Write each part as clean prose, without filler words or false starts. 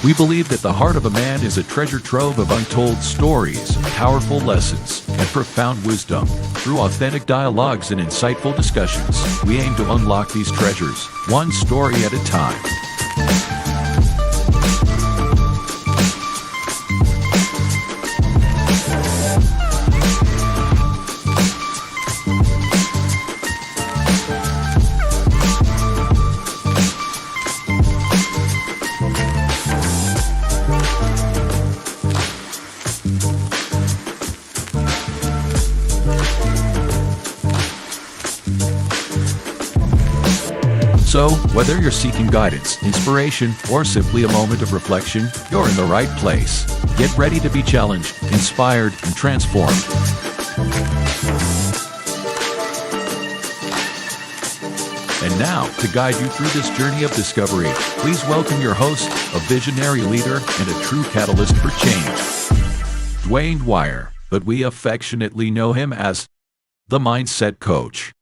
We believe that the heart of a man is a treasure trove of untold stories, powerful lessons, and profound wisdom. Through authentic dialogues and insightful discussions, we aim to unlock these treasures, one story at a time. So, whether you're seeking guidance, inspiration, or simply a moment of reflection, you're in the right place. Get ready to be challenged, inspired, and transformed. And now, to guide you through this journey of discovery, please welcome your host, a visionary leader and a true catalyst for change, Dwayne Dwyer, but we affectionately know him as the Mindset Coach.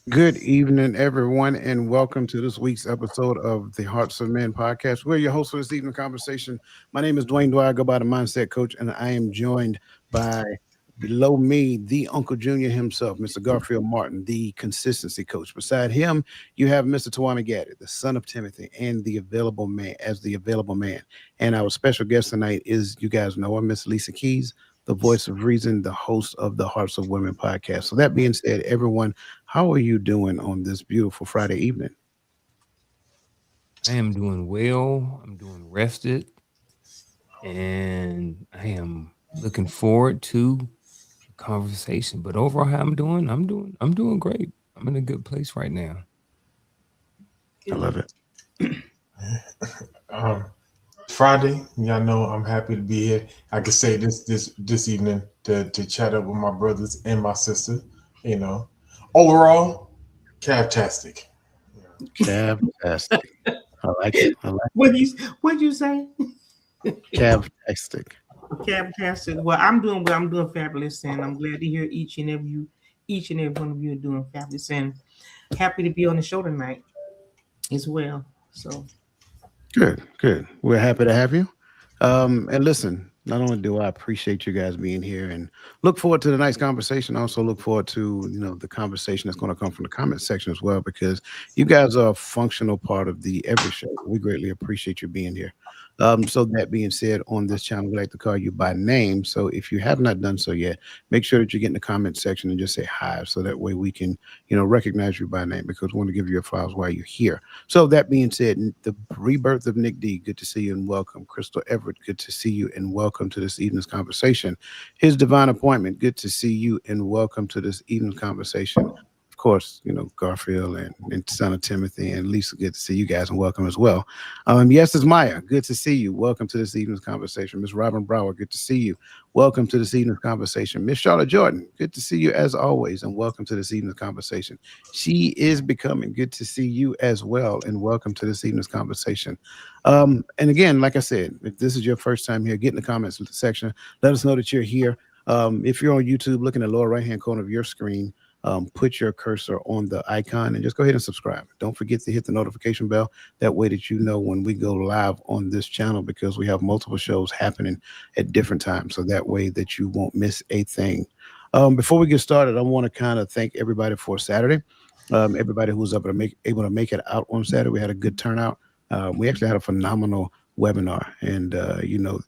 Good evening, everyone, and welcome to this week's episode of the Hearts of Men podcast. We're your hosts for this evening conversation. My name is Dwayne Dwyer, I go by the Mindset Coach, and I am joined by, below me, the Uncle Junior himself, Mr. Garfield Martin, the consistency coach. Beside him, you have Mr. Tawami Gaddy, the son of Timothy, and the available man, And our special guest tonight is, you guys know her, Miss Lisa Keys, the voice of reason, the host of the Hearts of Women podcast. So that being said, everyone, how are you doing on this beautiful Friday evening? I am doing well. I'm doing rested, and I am looking forward to the conversation. But overall, how I'm doing great. I'm in a good place right now. I love it. Friday, y'all know I'm happy to be here. I can say this evening to chat up with my brothers and my sister. You know, overall, cavtastic. Cavtastic. I like it. What'd you say? Cavtastic. Cavtastic. Well, I'm doing fabulous, and I'm glad to hear each and every one of you are doing fabulous, and happy to be on the show tonight as well. So. Good. We're happy to have you. And listen, not only do I appreciate you guys being here and look forward to the nice conversation, I also look forward to, the conversation that's going to come from the comment section as well, because you guys are a functional part of the every show. We greatly appreciate you being here. So that being said, on this channel, we like to call you by name. So if you have not done so yet, make sure that you get in the comment section and just say hi. So that way we can, recognize you by name, because we want to give you your flowers while you're here. So that being said, the rebirth of Nick D, good to see you and welcome. Crystal Everett, good to see you and welcome to this evening's conversation. His divine appointment, good to see you and welcome to this evening's conversation. Of course, Garfield and son of Timothy and Lisa, good to see you guys and welcome as well. Yes, it's Maya. Good to see you. Welcome to this evening's conversation. Miss Robin Brower, good to see you. Welcome to this evening's conversation. Miss Charlotte Jordan, good to see you as always and welcome to this evening's conversation. She is becoming, good to see you as well and welcome to this evening's conversation. And again, like I said, if this is your first time here, get in the comments section. Let us know that you're here. If you're on YouTube, look in the lower right-hand corner of your screen. Put your cursor on the icon and just go ahead and subscribe. Don't forget to hit the notification bell. That way that you know when we go live on this channel, because we have multiple shows happening at different times. So that way that you won't miss a thing. Before we get started, I want to kind of thank everybody for Saturday. Everybody who was able to make it out on Saturday. We had a good turnout. We actually had a phenomenal webinar, and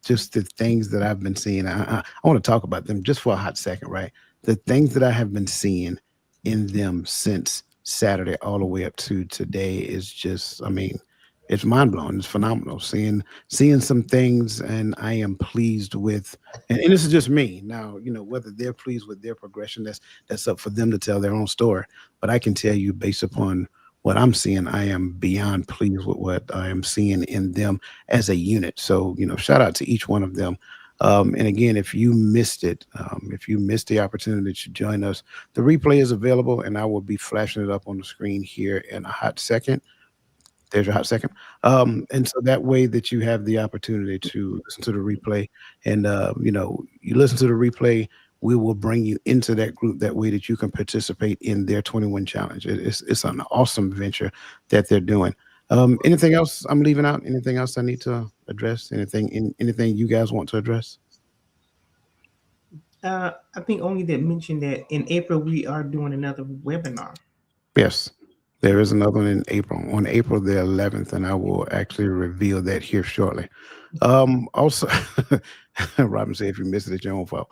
just the things that I've been seeing. I want to talk about them just for a hot second, right? The things that I have been seeing in them since Saturday all the way up to today is just, it's mind-blowing. It's phenomenal seeing some things, and I am pleased with, and this is just me now, whether they're pleased with their progression, that's up for them to tell their own story. But I can tell you, based upon what I'm seeing, I am beyond pleased with what I am seeing in them as a unit. So, shout out to each one of them. And again, if you missed it, if you missed the opportunity to join us, the replay is available, and I will be flashing it up on the screen here in a hot second. There's your hot second. And so that way that you have the opportunity to listen to the replay, and you listen to the replay, we will bring you into that group. That way that you can participate in their 21 challenge. It's an awesome venture that they're doing. Anything else I'm leaving out? Anything else I need to address? Anything you guys want to address? I think only that mentioned that in April we are doing another webinar. Yes, there is another one in April, on April the 11th, and I will actually reveal that here shortly. Also, Robin said, if you miss it, it's your own fault.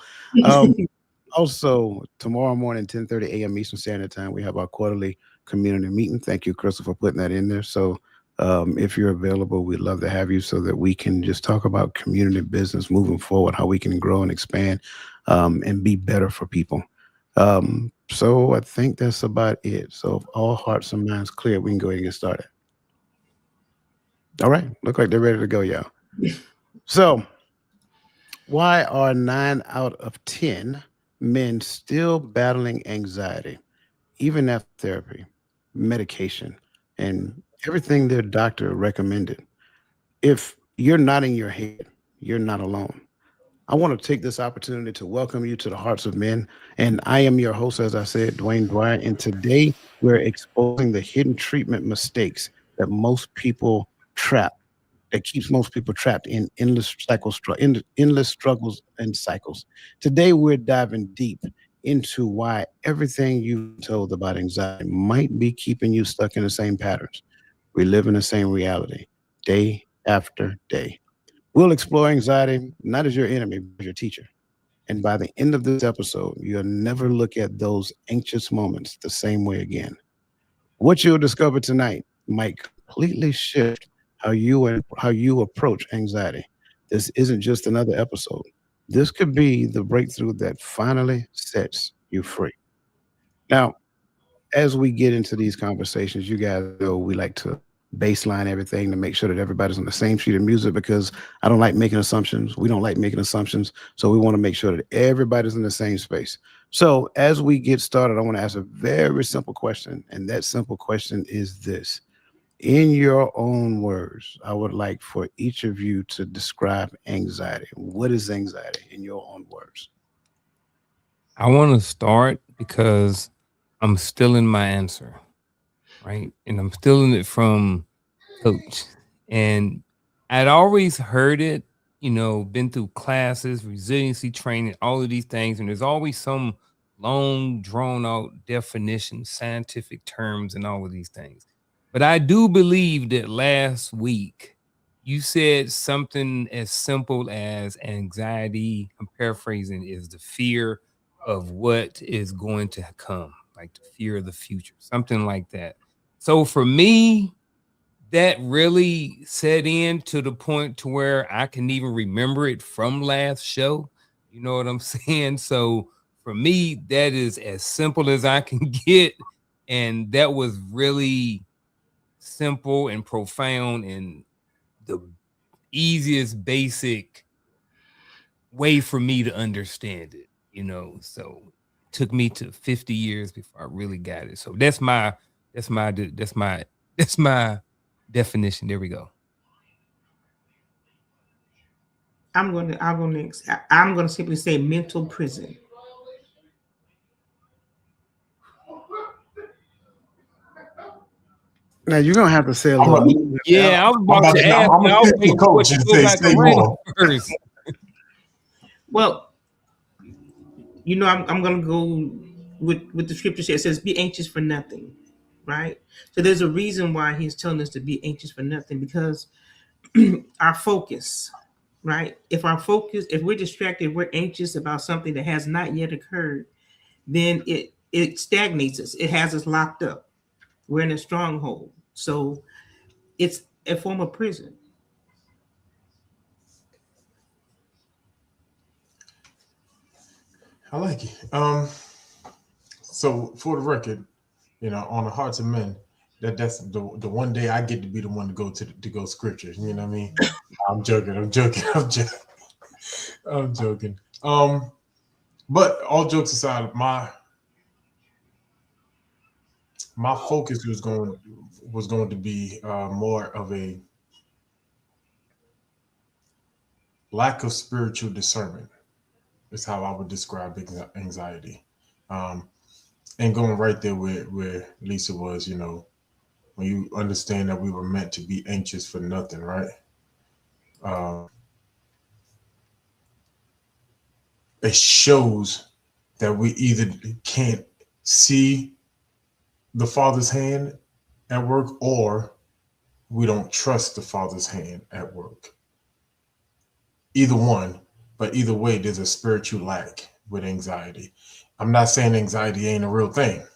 Also, tomorrow morning, 10:30 a.m. Eastern Standard Time, we have our quarterly community meeting. Thank you, Crystal, for putting that in there. So if you're available, we'd love to have you so that we can just talk about community business moving forward, how we can grow and expand and be better for people. So I think that's about it. So if all hearts and minds clear, we can go ahead and get started. All right. Look like they're ready to go, y'all. So why are 9 out of 10 men still battling anxiety, even after therapy, medication, and everything their doctor recommended? If you're nodding your head, you're not alone. I want to take this opportunity to welcome you to the Hearts of Men. And I am your host, as I said, Dwayne Dwyer. And today we're exposing the hidden treatment mistakes that most people trap, that keeps most people trapped in endless struggles and cycles. Today we're diving deep into why everything you've told about anxiety might be keeping you stuck in the same patterns. We live in the same reality, day after day. We'll explore anxiety not as your enemy, but your teacher. And by the end of this episode, you'll never look at those anxious moments the same way again. What you'll discover tonight might completely shift how you approach anxiety. This isn't just another episode. This could be the breakthrough that finally sets you free. Now, as we get into these conversations, you guys know we like to baseline everything to make sure that everybody's on the same sheet of music because I don't like making assumptions. We don't like making assumptions. So we want to make sure that everybody's in the same space. So as we get started, I want to ask a very simple question. And that simple question is this. In your own words, I would like for each of you to describe anxiety. What is anxiety in your own words? I want to start because I'm still in my answer, right? And I'm still in it from coach. And I'd always heard it, been through classes, resiliency training, all of these things. And there's always some long, drawn out definition, scientific terms, and all of these things. But I do believe that last week you said something as simple as anxiety, I'm paraphrasing, is the fear of what is going to come, like the fear of the future, something like that. So for me, that really set in to the point to where I can even remember it from last show. You know what I'm saying? So for me, that is as simple as I can get. And that was really simple and profound and the easiest basic way for me to understand it, So it took me to 50 years before I really got it. So that's my definition. There we go. I'll go next. I'm gonna simply say mental prison. Now you're gonna have to say a I'm little a, more. Yeah, I was about to ask. I'm I'll gonna wait the for coach it and to go say, back say around more. first. Well, I'm gonna go with the scripture. It says, "Be anxious for nothing," right? So there's a reason why he's telling us to be anxious for nothing, because our focus, right? If we're distracted, we're anxious about something that has not yet occurred, then it stagnates us. It has us locked up. We're in a stronghold. So it's a form of prison. I like it. So for the record, on the Hearts of Men, that's the one day I get to be the one to go to go scriptures. You know what I mean? I'm joking. I'm joking. I'm joking. I'm joking. But all jokes aside, my focus was going to be more of a lack of spiritual discernment. Is how I would describe anxiety. And going right there where Lisa was, when you understand that we were meant to be anxious for nothing, right? It shows that we either can't see the Father's hand at work, or we don't trust the Father's hand at work. Either one, but either way, there's a spiritual lack with anxiety. I'm not saying anxiety ain't a real thing.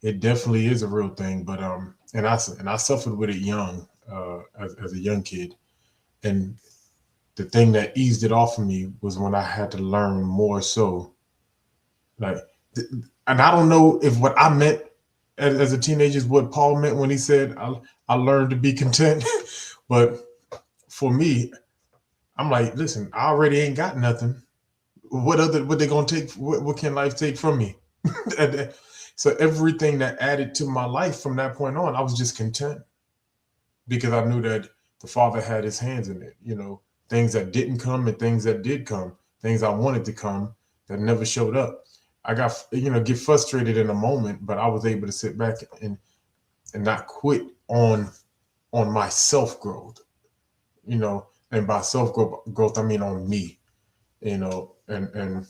It definitely is a real thing, but I suffered with it young, as a young kid, and the thing that eased it off of me was when I had to learn more. So, like, and I don't know if what I meant as a teenager is what Paul meant when he said, I learned to be content. But for me, I'm like, listen, I already ain't got nothing. What they gonna take? What can life take from me? So everything that added to my life from that point on, I was just content, because I knew that the Father had his hands in it. Things that didn't come and things that did come, things I wanted to come that never showed up. I got, get frustrated in a moment, but I was able to sit back and not quit on my self growth, and by self growth I mean on me, and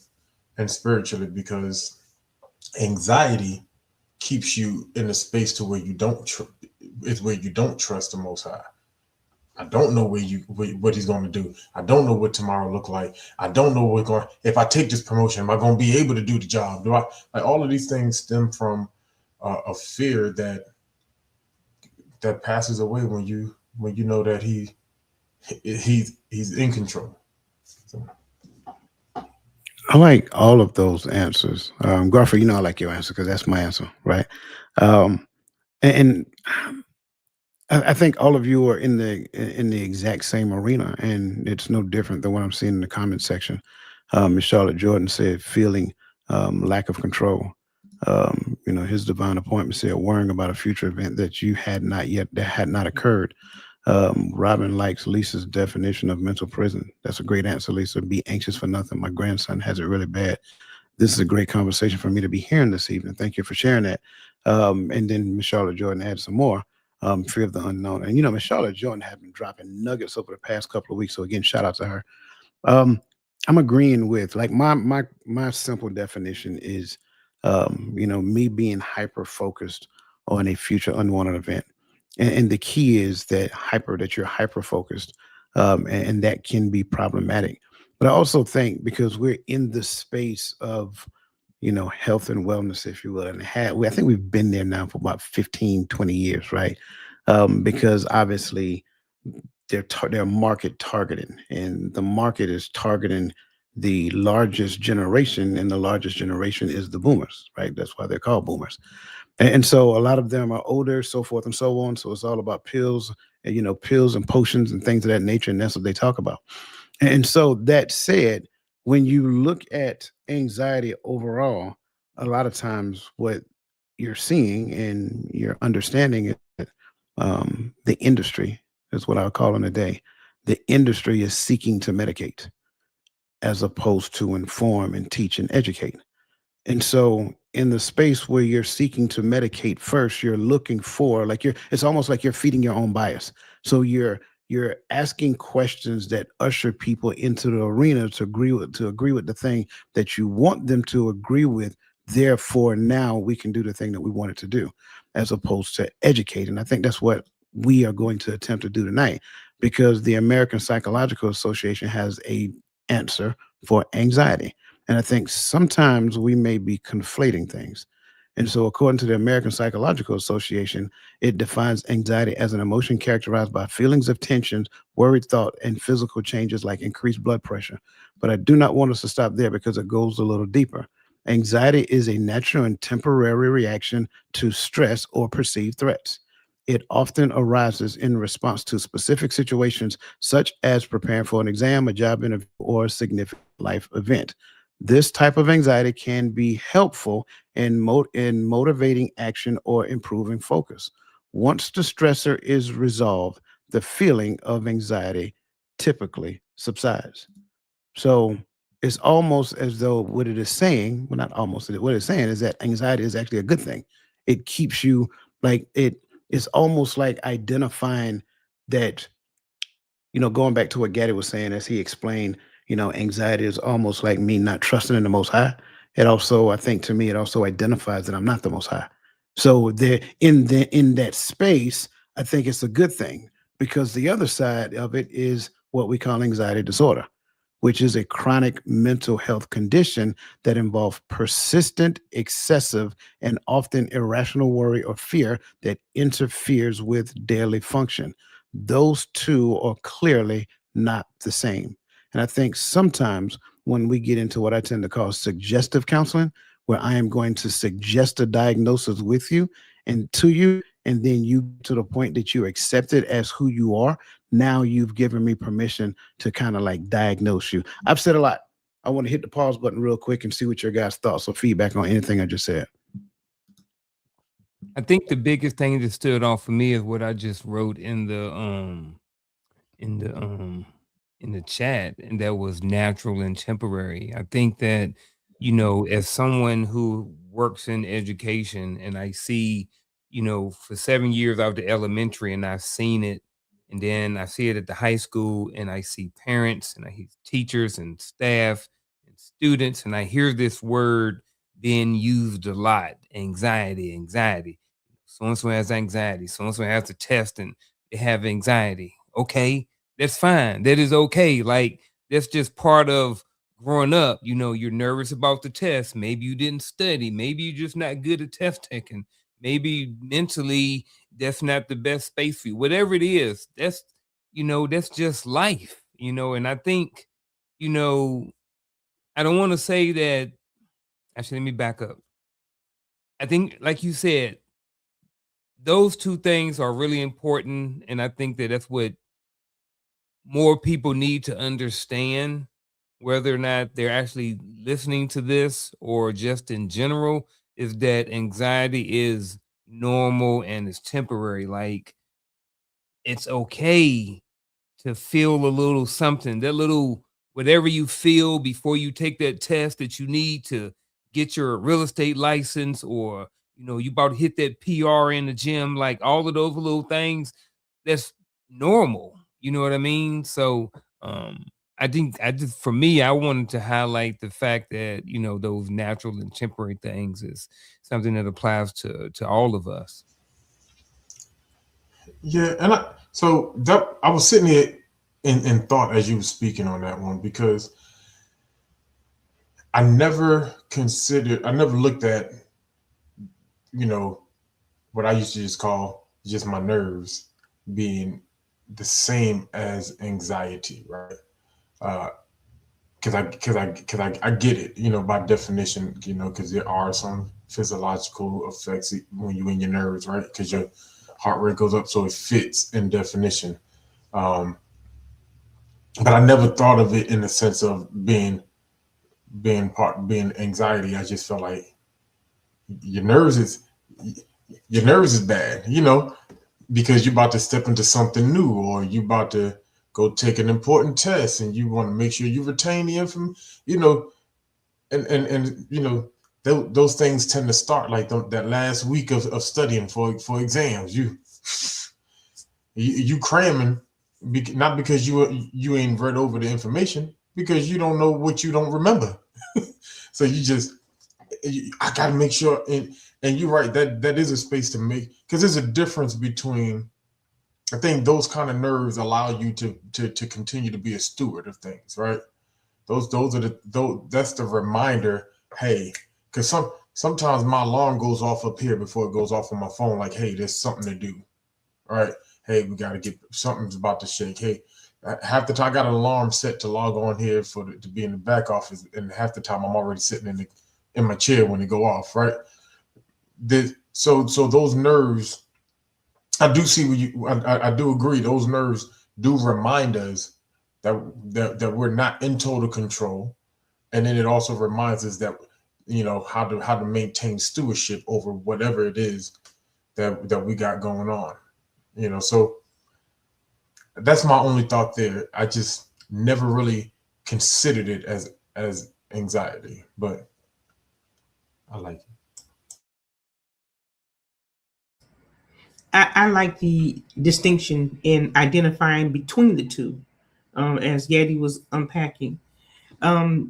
spiritually, because anxiety keeps you in a space to where you don't trust the Most High. I don't know what he's going to do. I don't know what tomorrow look like. I don't know if I take this promotion, am I going to be able to do the job? Do I, like, all of these things stem from a fear that passes away when you know that he's in control. So. I like all of those answers. Garfield, I like your answer because that's my answer, right? And I think all of you are in the exact same arena, and it's no different than what I'm seeing in the comment section. Miss Charlotte Jordan said, feeling lack of control. His divine appointment said, worrying about a future event that had not occurred. Robin likes Lisa's definition of mental prison. That's a great answer, Lisa. Be anxious for nothing. My grandson has it really bad. This is a great conversation for me to be hearing this evening. Thank you for sharing that. And then Miss Charlotte Jordan added some more. Fear of the unknown. And Miss Charlotte Jordan had been dropping nuggets over the past couple of weeks. So again, shout out to her. I'm agreeing with, like, my simple definition is me being hyper focused on a future unwanted event. And the key is that you're hyper focused, and that can be problematic. But I also think, because we're in the space of health and wellness, if you will, and I think we've been there now for about 15, 20 years, right? Because obviously they're market targeting, and the market is targeting the largest generation, and the largest generation is the boomers, right? That's why they're called boomers. And so a lot of them are older, so forth and so on. So it's all about pills, and pills and potions and things of that nature, and that's what they talk about. And so, that said, when you look at anxiety overall, a lot of times what you're seeing and you're understanding is that the industry is what I'll call it today. The industry is seeking to medicate as opposed to inform and teach and educate. And so, in the space where you're seeking to medicate first, you're looking for, like, it's almost like you're feeding your own bias. So you're asking questions that usher people into the arena to agree with the thing that you want them to agree with. Therefore, now we can do the thing that we wanted to do, as opposed to educate. And I think that's what we are going to attempt to do tonight, because the American Psychological Association has a answer for anxiety. And I think sometimes we may be conflating things. And so, according to the American Psychological Association, it defines anxiety as an emotion characterized by feelings of tension, worried thought, and physical changes like increased blood pressure. But I do not want us to stop there, because it goes a little deeper. Anxiety is a natural and temporary reaction to stress or perceived threats. It often arises in response to specific situations, such as preparing for an exam, a job interview, or a significant life event. This type of anxiety can be helpful in motivating action or improving focus. Once the stressor is resolved, the feeling of anxiety typically subsides. So it's almost as though what it is saying, well, not almost, what it's saying is that anxiety is actually a good thing. It keeps you, like, It's almost like identifying that, going back to what Gaddy was saying as he explained, anxiety is almost like me not trusting in the Most High. It also, I think, to me, it also identifies that I'm not the Most High. So there, in that space, I think it's a good thing, because the other side of it is what we call anxiety disorder, which is a chronic mental health condition that involves persistent, excessive, and often irrational worry or fear that interferes with daily function. Those two are clearly not the same. And I think sometimes when we get into what I tend to call suggestive counseling, where I am going to suggest a diagnosis with you and to you, and then you to the point that you accept it as who you are, now you've given me permission to kind of like diagnose you. I've said a lot. I want to hit the pause button real quick and see what your guys' thoughts or feedback on anything I just said. I think the biggest thing that stood out for me is what I just wrote in in the um in the chat, and that was natural and temporary. I think that, as someone who works in education, and I see, for 7 years out the elementary, and I've seen it, and then I see it at the high school, and I see parents, and I hear teachers and staff and students, and I hear this word being used a lot: anxiety, anxiety. So and so has anxiety. So and so has a test and they have anxiety. Okay, that's fine. That is okay. Like, that's just part of growing up. You're nervous about the test. Maybe you didn't study. Maybe you're just not good at test taking. Maybe mentally that's not the best space for you. Whatever it is, that's just life. And I think, I don't want to say that. Actually, let me back up. I think, like you said, those two things are really important. And I think that that's what more people need to understand, whether or not they're actually listening to this or just in general, is that anxiety is normal and it's temporary. Like, it's okay to feel a little something, that little whatever you feel before you take that test that you need to get your real estate license, or you about to hit that PR in the gym, like all of those little things, that's normal. You know what I mean? So I think I just for me, I wanted to highlight the fact that, those natural and temporary things is something that applies to all of us. Yeah, and I was sitting here in thought as you were speaking on that one, because I never looked at, what I used to just call just my nerves being the same as anxiety, right? Because I get it, by definition, because there are some physiological effects when you're in your nerves, right? Because your heart rate goes up, so it fits in definition. Um, but I never thought of it in the sense of being anxiety. I just felt like your nerves is bad, because you're about to step into something new, or you're about to go take an important test, and you want to make sure you retain the information, and those things tend to start like that last week of studying for exams. You cramming, not because you ain't read over the information, because you don't know what you don't remember. So I gotta make sure, and you're right, that is a space to make, because there's a difference between, I think those kind of nerves allow you to continue to be a steward of things, right? Those are that's the reminder. Hey, because sometimes my alarm goes off up here before it goes off on my phone. Like, hey, there's something to do. All right. Hey, we got to get, something's about to shake. Hey, half the time I got an alarm set to log on here to be in the back office, and half the time I'm already sitting in my chair when it go off. Right. So those nerves, I do see what you. I do agree. Those nerves do remind us that we're not in total control, and then it also reminds us that how to maintain stewardship over whatever it is that we got going on. So that's my only thought there. I just never really considered it as anxiety, but I like it. I like the distinction in identifying between the two, as Yeti was unpacking,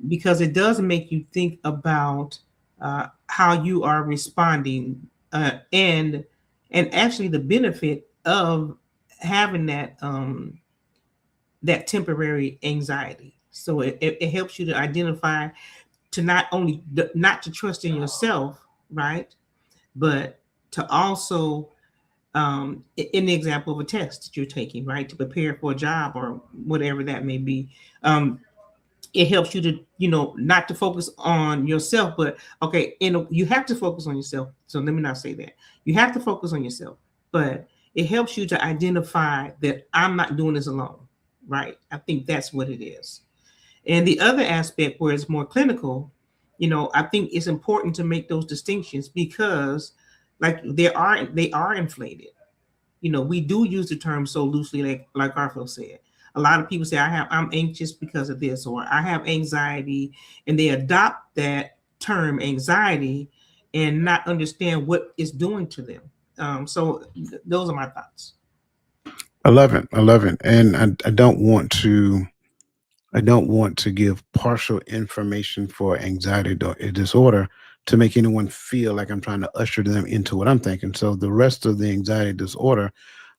because it does make you think about how you are responding, and actually the benefit of having that temporary anxiety. So it helps you to identify, to not only not to trust in yourself, right, but to also, in the example of a test that you're taking, right, to prepare for a job or whatever that may be, it helps you to, not to focus on yourself, but okay, you have to focus on yourself. So let me not say that. You have to focus on yourself, but it helps you to identify that I'm not doing this alone, right? I think that's what it is. And the other aspect where it's more clinical, I think it's important to make those distinctions because like they are inflated. We do use the term so loosely, like Garfield said. A lot of people say I'm anxious because of this, or I have anxiety, and they adopt that term anxiety and not understand what it's doing to them. Those are my thoughts. I love it. I love it. And I don't want to give partial information for anxiety disorder to make anyone feel like I'm trying to usher them into what I'm thinking. So the rest of the anxiety disorder,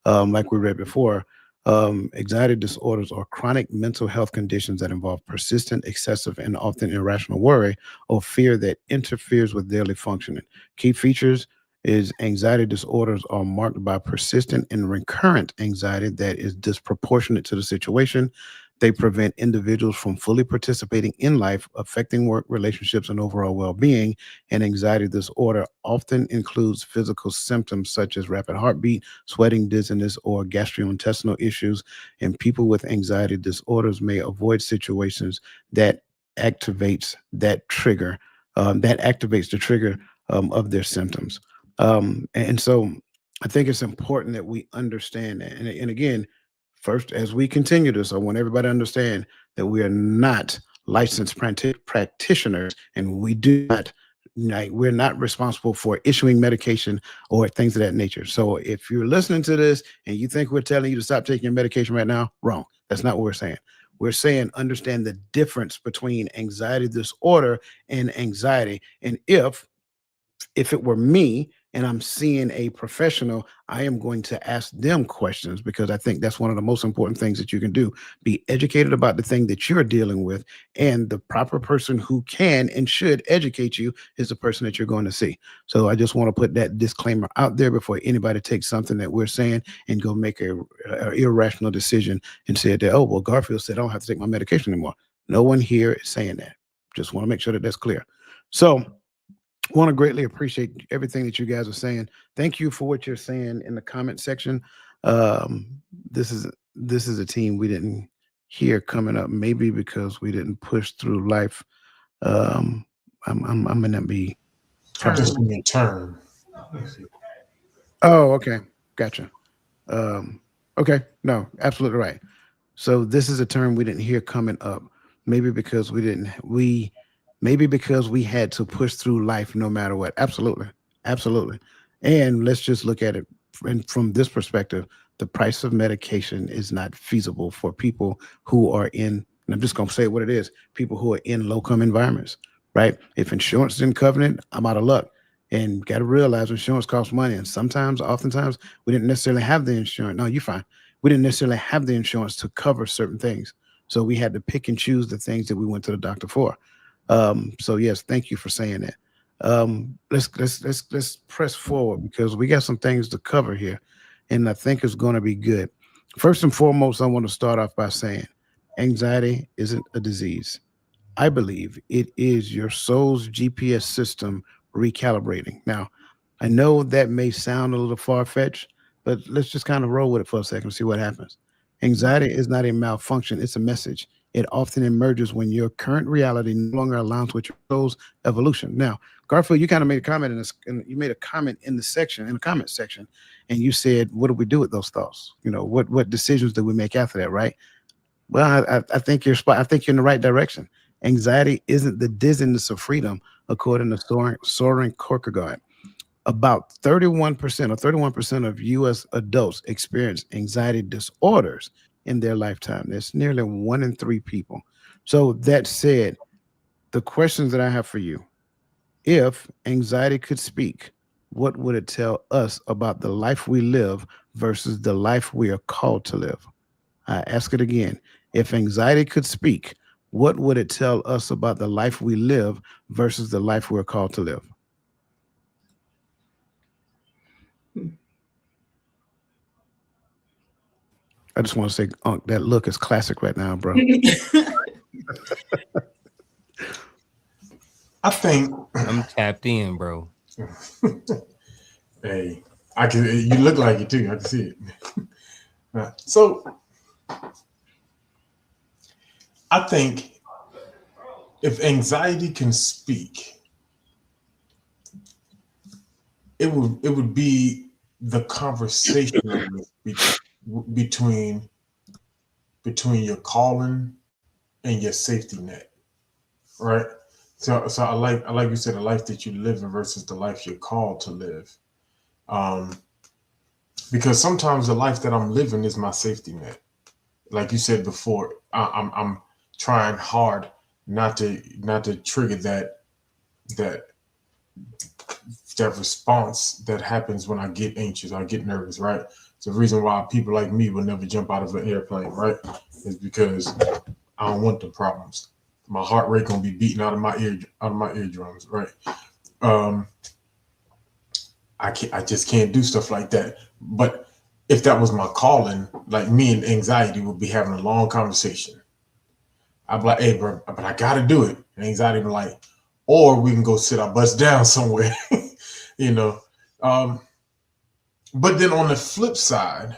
like we read before, anxiety disorders are chronic mental health conditions that involve persistent, excessive, and often irrational worry or fear that interferes with daily functioning. Key features is anxiety disorders are marked by persistent and recurrent anxiety that is disproportionate to the situation. They prevent individuals from fully participating in life, affecting work, relationships, and overall well being. And anxiety disorder often includes physical symptoms such as rapid heartbeat, sweating, dizziness, or gastrointestinal issues. And people with anxiety disorders may avoid situations that activates the trigger of their symptoms. And so I think it's important that we understand that. And again, first, as we continue this, I want everybody to understand that we are not licensed practitioners, and we do not, like, we're not responsible for issuing medication or things of that nature. So if you're listening to this and you think we're telling you to stop taking your medication right now, wrong. That's not what we're saying. We're saying understand the difference between anxiety disorder and anxiety. And if it were me and I'm seeing a professional, I am going to ask them questions because I think that's one of the most important things that you can do. Be educated about the thing that you're dealing with, and the proper person who can and should educate you is the person that you're going to see. So I just want to put that disclaimer out there before anybody takes something that we're saying and go make a irrational decision and say that, oh, well, Garfield said I don't have to take my medication anymore. No one here is saying that. Just want to make sure that that's clear. So want to greatly appreciate everything that you guys are saying. Thank you for what you're saying in the comment section. This is a team we didn't hear coming up, maybe because we didn't push through life. I'm gonna be. Just in turn. Oh, okay, gotcha. Okay, no, absolutely right. So this is a term we didn't hear coming up. Maybe because maybe because we had to push through life no matter what. Absolutely. Absolutely. And let's just look at it from this perspective. The price of medication is not feasible for people who are in, and I'm just going to say what it is, people who are in low-income environments, right? If insurance didn't cover it, I'm out of luck. And got to realize insurance costs money. And oftentimes, we didn't necessarily have the insurance. No, you're fine. We didn't necessarily have the insurance to cover certain things. So we had to pick and choose the things that we went to the doctor for. So yes, thank you for saying that. Let's press forward because we got some things to cover here, and I think it's going to be good. First and foremost, I want to start off by saying anxiety isn't a disease. I believe it is your soul's GPS system recalibrating. Now, I know that may sound a little far fetched, but let's just kind of roll with it for a second and see what happens. Anxiety is not a malfunction, it's a message. It often emerges when your current reality no longer aligns with your soul's evolution. Now, Garfield, you kind of made a comment in this, and you made a comment in the comment section, and you said, "What do we do with those thoughts? What decisions do we make after that?" Right? Well, I think you're spot. I think you're in the right direction. Anxiety isn't the dizziness of freedom, according to Soren Kierkegaard. About 31% or 31% of U.S. adults experience anxiety disorders in their lifetime. That's nearly 1 in 3 people. So that said, the questions that I have for you: if anxiety could speak, what would it tell us about the life we live versus the life we are called to live? I ask it again. If anxiety could speak, what would it tell us about the life we live versus the life we're called to live? I just want to say, Unc, that look is classic right now, bro. I think, I'm tapped in, bro. hey, I can. You look like it too. I can see it. So I think if anxiety can speak, it would be the conversation between your calling and your safety net, right? So I like you said, the life that you live in versus the life you're called to live. Um, because sometimes the life that I'm living is my safety net. Like you said before, I'm trying hard not to trigger that that response that happens when I get anxious, I get nervous, right? It's the reason why people like me will never jump out of an airplane, right? Is because I don't want the problems. My heart rate gonna be beating out of my eardrums, right? Um, I just can't do stuff like that. But if that was my calling, like me and anxiety would be having a long conversation. I'd be like, hey, bro, but I gotta do it. And anxiety be like, or we can go sit our butts down somewhere, you know. Um, but then on the flip side,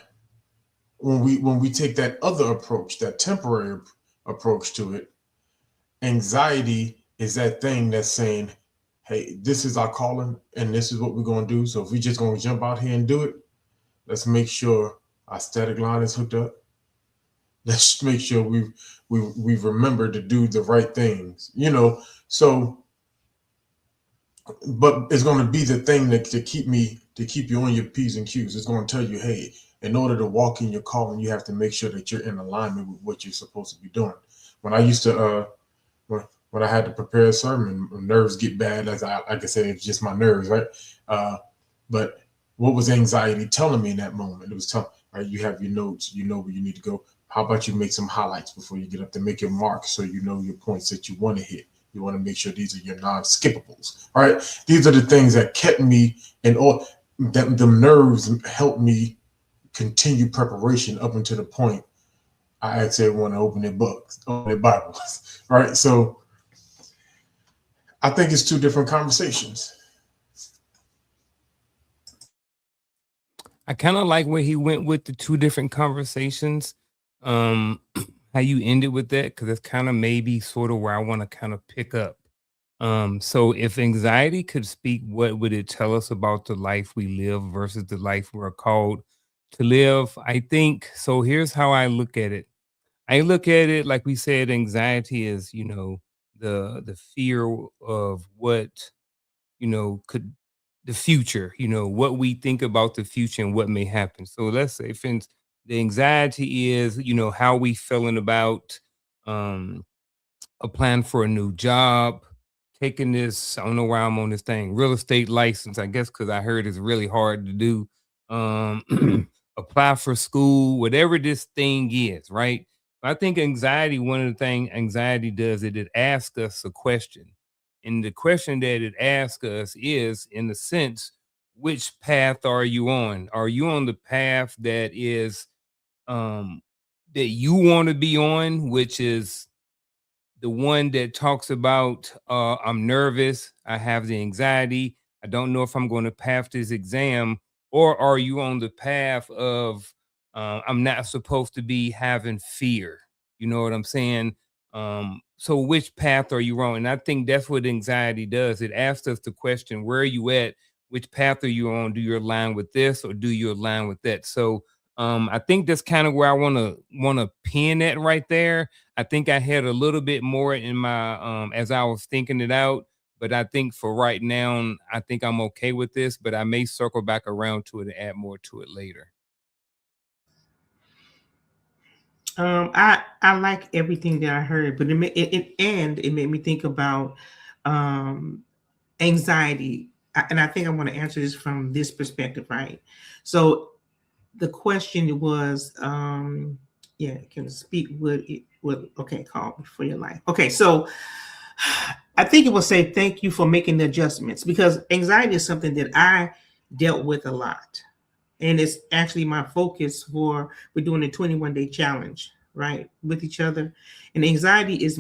when we take that other approach, that temporary approach to it, anxiety is that thing that's saying, hey, this is our calling and this is what we're gonna do. So if we just gonna jump out here and do it, let's make sure our static line is hooked up. Let's make sure we've remembered to do the right things, you know. So, but it's going to be the thing that to keep you on your P's and Q's. It's going to tell you, hey, in order to walk in your calling, you have to make sure that you're in alignment with what you're supposed to be doing. When I used to when I had to prepare a sermon, nerves get bad. As like I said, it's just my nerves, right? But what was anxiety telling me in that moment? It was telling, right, you have your notes, you know where you need to go. How about you make some highlights before you get up to make your mark so you know your points that you want to hit. You want to make sure these are your non-skippables, right? These are the things that kept me and all that the nerves helped me continue preparation up until the point I asked everyone to open their books, open their Bibles, right? So I think it's two different conversations. I kind of like where he went with the two different conversations. How you ended with that, because that's kind of maybe sort of where I want to kind of pick up. So if anxiety could speak, what would it tell us about the life we live versus the life we're called to live? I think so. Here's how I look at it. I look at it like we said, anxiety is, the fear of what, could the future, what we think about the future and what may happen. So let's say, for instance, the anxiety is, how we feeling about um applying for a new job, taking this, I don't know why I'm on this thing, real estate license, I guess, because I heard it's really hard to do. Apply for school, whatever this thing is, right? I think anxiety, one of the things anxiety does, it asks us a question. And the question that it asks us is, in the sense, which path are you on? Are you on the path that is um that you want to be on, which is the one that talks about I'm nervous, I have the anxiety, I don't know if I'm going to pass this exam, or are you on the path of I'm not supposed to be having fear? You know what I'm saying? So which path are you on? And I think that's what anxiety does. It asks us the question, where are you at? Which path are you on? Do you align with this or do you align with that? So I think that's kind of where I want to pin that right there. I think I had a little bit more in my as I was thinking it out, But I think for right now, I think I'm okay with this, but I may circle back around to it and add more to it later. I like everything that I heard, but it made me think about anxiety, and I think I want to answer this from this perspective, right? So the question was, yeah, can speak would okay, call for your life. Okay, so I think it will say thank you for making the adjustments, because anxiety is something that I dealt with a lot, and it's actually my focus for we're doing a 21-day challenge, right, with each other. And anxiety is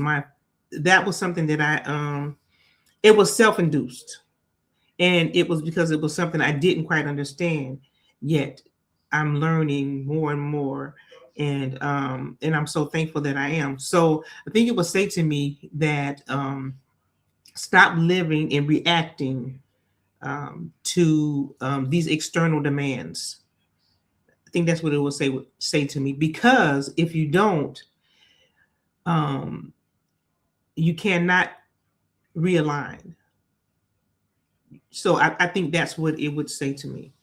that was something that it was self-induced, and it was because it was something I didn't quite understand yet. I'm learning more and more, and I'm so thankful that I am. So I think it would say to me that stop living and reacting to these external demands. I think that's what it will say to me, because if you don't, you cannot realign. So I think that's what it would say to me.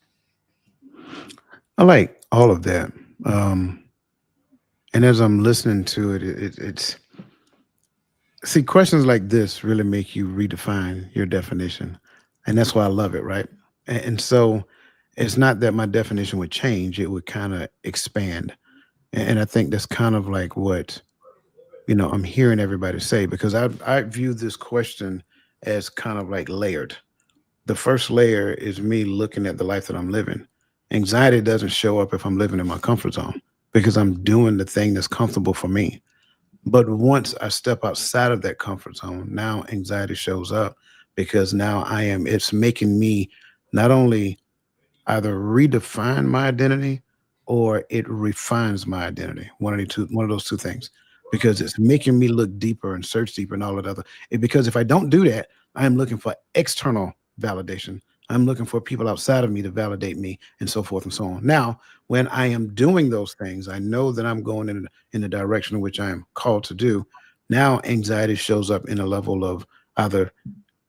I like all of that. And as I'm listening to it, it's see, questions like this really make you redefine your definition. And that's why I love it, right? And so it's not that my definition would change, it would kind of expand. And I think that's kind of like what, I'm hearing everybody say, because I view this question as kind of like layered. The first layer is me looking at the life that I'm living. Anxiety doesn't show up if I'm living in my comfort zone, because I'm doing the thing that's comfortable for me. But once I step outside of that comfort zone, now anxiety shows up, because now it's making me not only either redefine my identity or it refines my identity. One of those two things, because it's making me look deeper and search deeper and all that other. Because if I don't do that, I am looking for external validation. I'm looking for people outside of me to validate me, and so forth and so on. Now, when I am doing those things, I know that I'm going in the direction in which I am called to do. Now, anxiety shows up in a level of either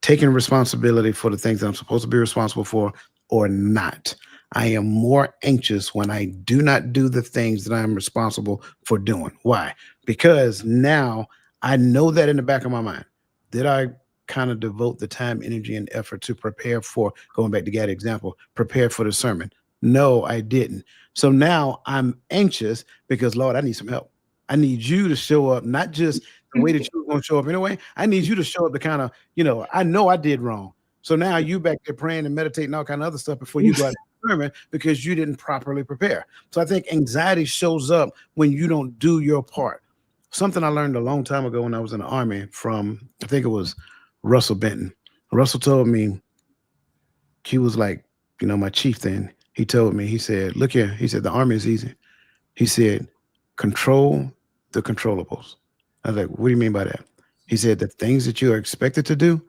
taking responsibility for the things that I'm supposed to be responsible for or not. I am more anxious when I do not do the things that I'm responsible for doing. Why? Because now I know that in the back of my mind. Did I kind of devote the time, energy, and effort to prepare for, going back to Gad's example, prepare for the sermon? No, I didn't. So now I'm anxious because, Lord, I need some help. I need you to show up, not just the way that you're going to show up anyway. I need you to show up to kind of, I know I did wrong. So now you back there praying and meditating all kind of other stuff before you go out to the sermon, because you didn't properly prepare. So I think anxiety shows up when you don't do your part. Something I learned a long time ago when I was in the Army from, I think it was Russell Benton. Russell told me, he was like, my chief then. He told me, he said, look here, he said, the Army is easy. He said, control the controllables. I was like, what do you mean by that? He said, the things that you are expected to do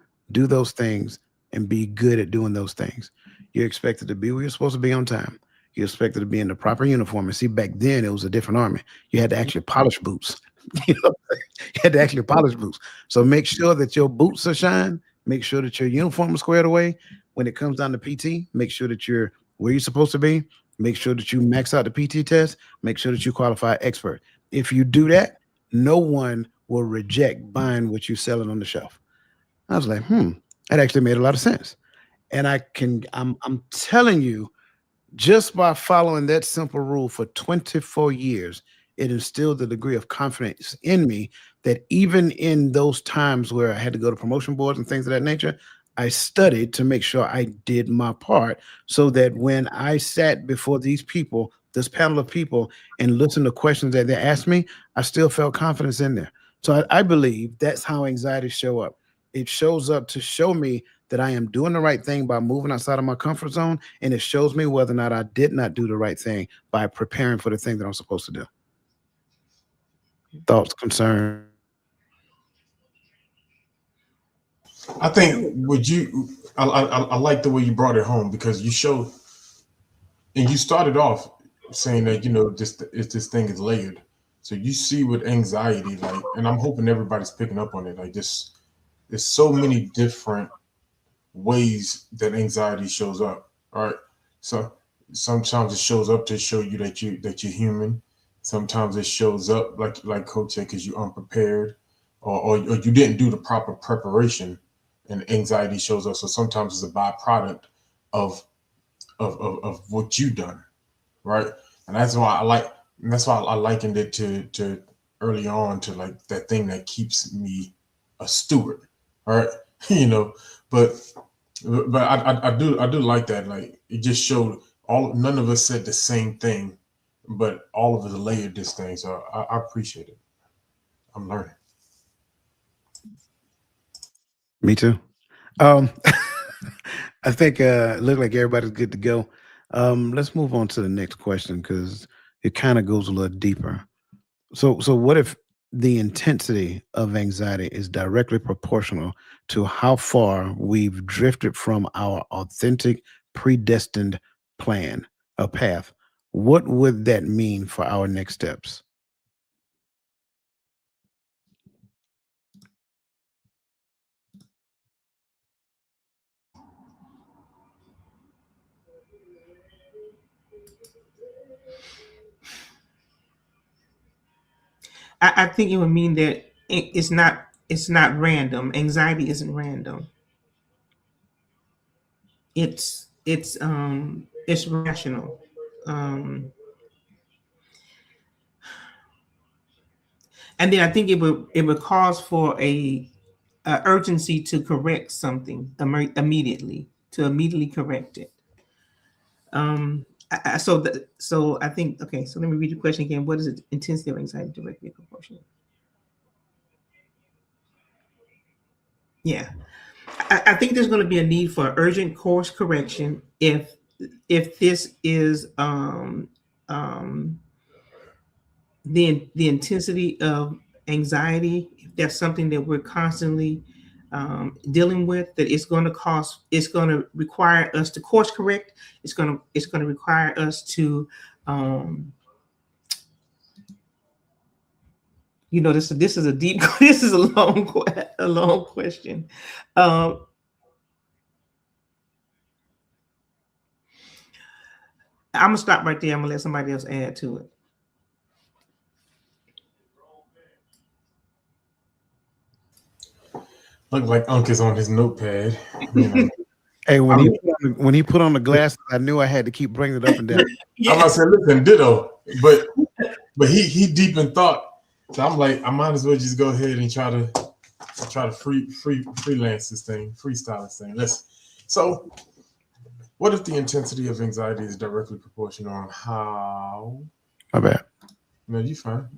those things and be good at doing those things. You're expected to be where you're supposed to be on time. You're expected to be in the proper uniform. And see, back then it was a different army. You had to actually polish boots. You had to actually polish boots. So make sure that your boots are shined. Make sure that your uniform is squared away. When it comes down to PT, make sure that you're where you're supposed to be. Make sure that you max out the PT test. Make sure that you qualify I'm If you do that, no one will reject buying what you're selling on the shelf. I was like, that actually made a lot of sense. And I'm telling you, just by following that simple rule for 24 years, it instilled a degree of confidence in me that even in those times where I had to go to promotion boards and things of that nature, I studied to make sure I did my part, so that when I sat before this panel of people, and listened to questions that they asked me, I still felt confidence in there. So I believe that's how anxiety show up. It shows up to show me that I am doing the right thing by moving outside of my comfort zone, and it shows me whether or not I did not do the right thing by preparing for the thing that I'm supposed to do. Thoughts, concerns? I think I like the way you brought it home, because you showed, and you started off saying that this thing is layered. So you see what anxiety like, and I'm hoping everybody's picking up on it. Like, just there's so many different ways that anxiety shows up. All right. So sometimes it shows up to show you that you're human. Sometimes it shows up like Coach said, because you're unprepared, or you didn't do the proper preparation, and anxiety shows up. So sometimes it's a byproduct of of what you've done, right? And that's why I likened it to early on to like that thing that keeps me a steward, all right? You know, but I do like that. Like it just showed none of us said the same thing, but all of us layered this thing. So I appreciate it. I'm learning. Me too. Um, I think it looked like everybody's good to go. Let's move on to the next question because it kind of goes a little deeper. So what if the intensity of anxiety is directly proportional to how far we've drifted from our authentic, predestined plan, a path? What would that mean for our next steps? I think it would mean that it's not random. Anxiety isn't random. It's rational. Um, and then I think it would cause for a urgency to correct something immediately, to immediately correct it. So I think, okay, so let me read the question again. What is the intensity of anxiety directly proportional? Yeah, I think there's going to be a need for urgent course correction if this is the intensity of anxiety. If that's something that we're constantly dealing with, that it's going to require us to course correct. It's going to require us to this is a deep this is a long question. um I'm gonna stop right there. I'm gonna let somebody else add to it. Look like Unc is on his notepad. You know, Hey, when I'm, he put on the glasses, I knew I had to keep bringing it up and down. I'm about to say, listen, ditto. But he deep in thought. So I'm like, I might as well just go ahead and try to freelance this thing, freestyle this thing. So what if the intensity of anxiety is directly proportional on how? My bad. No, you fine.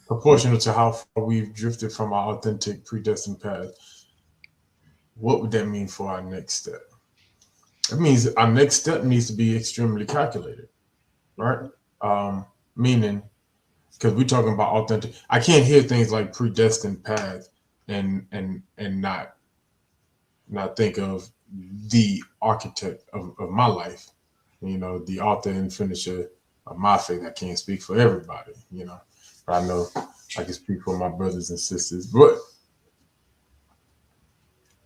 Proportional to how far we've drifted from our authentic, predestined path. What would that mean for our next step? It means our next step needs to be extremely calculated, right? Meaning, because we're talking about authentic, I can't hear things like predestined path and not think of the architect of my life, the author and finisher of my faith. I can't speak for everybody, but I know I can speak for my brothers and sisters.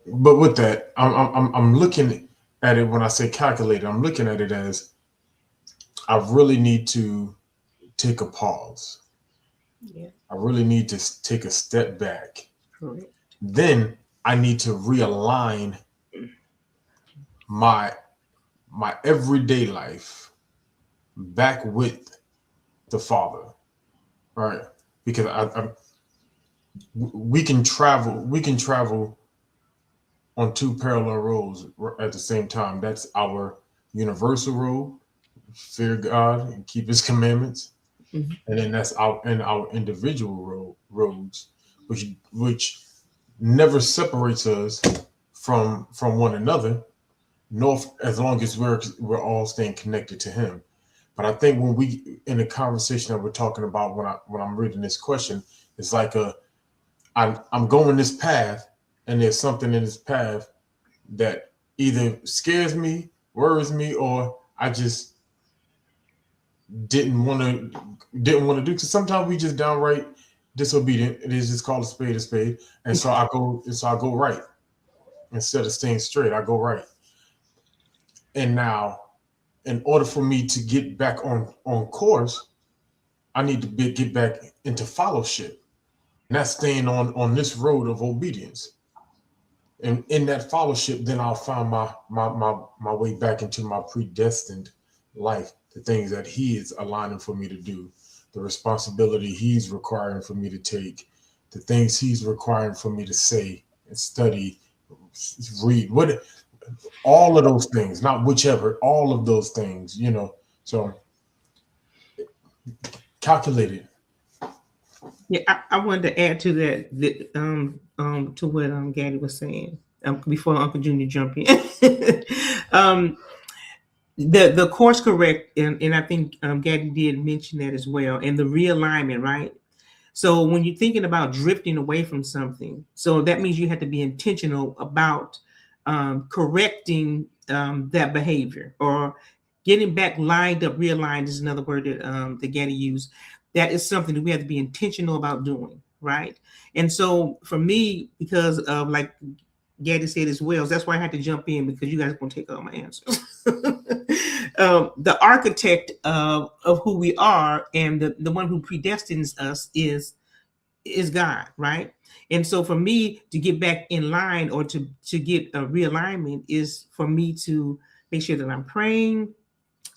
But with that, I'm looking at it when I say calculated. I'm looking at it as I really need to take a pause. Yeah. I really need to take a step back. Correct. Then I need to realign my everyday life back with the Father, right? Because we can travel on two parallel roads at the same time. That's our universal road, fear God and keep His commandments, Mhm. and then that's our individual roads, which never separates us from one another, nor as long as we're all staying connected to Him. But I think when we in the conversation that we're talking about when I'm reading this question, it's like I'm going this path, and there's something in this path that either scares me, worries me, or I just didn't want to do. Because sometimes we just downright disobedient. It is just called a spade, and so I go right instead of staying straight. I go right, and now in order for me to get back on course, I need to get back into fellowship, and that's staying on this road of obedience. And in that fellowship, then I'll find my way back into my predestined life, the things that He is aligning for me to do, the responsibility He's requiring for me to take, the things He's requiring for me to say and study, read, what, all of those things, not whichever, all of those things, you know. So calculated. Yeah, I wanted to add to that, to what Gaddy was saying before Uncle Junior jump in. um, the course correct, and I think Gaddy did mention that as well, and the realignment, right? So when you're thinking about drifting away from something, so that means you have to be intentional about correcting that behavior, or getting back lined up. Realigned is another word that Gaddy used. That is something that we have to be intentional about doing, right? And so for me, because of, like Gaddy said as well, that's why I had to jump in, because you guys are going to take all my answers. The architect of who we are, and the one who predestines us is God, right? And so for me to get back in line, or to get a realignment, is for me to make sure that I'm praying,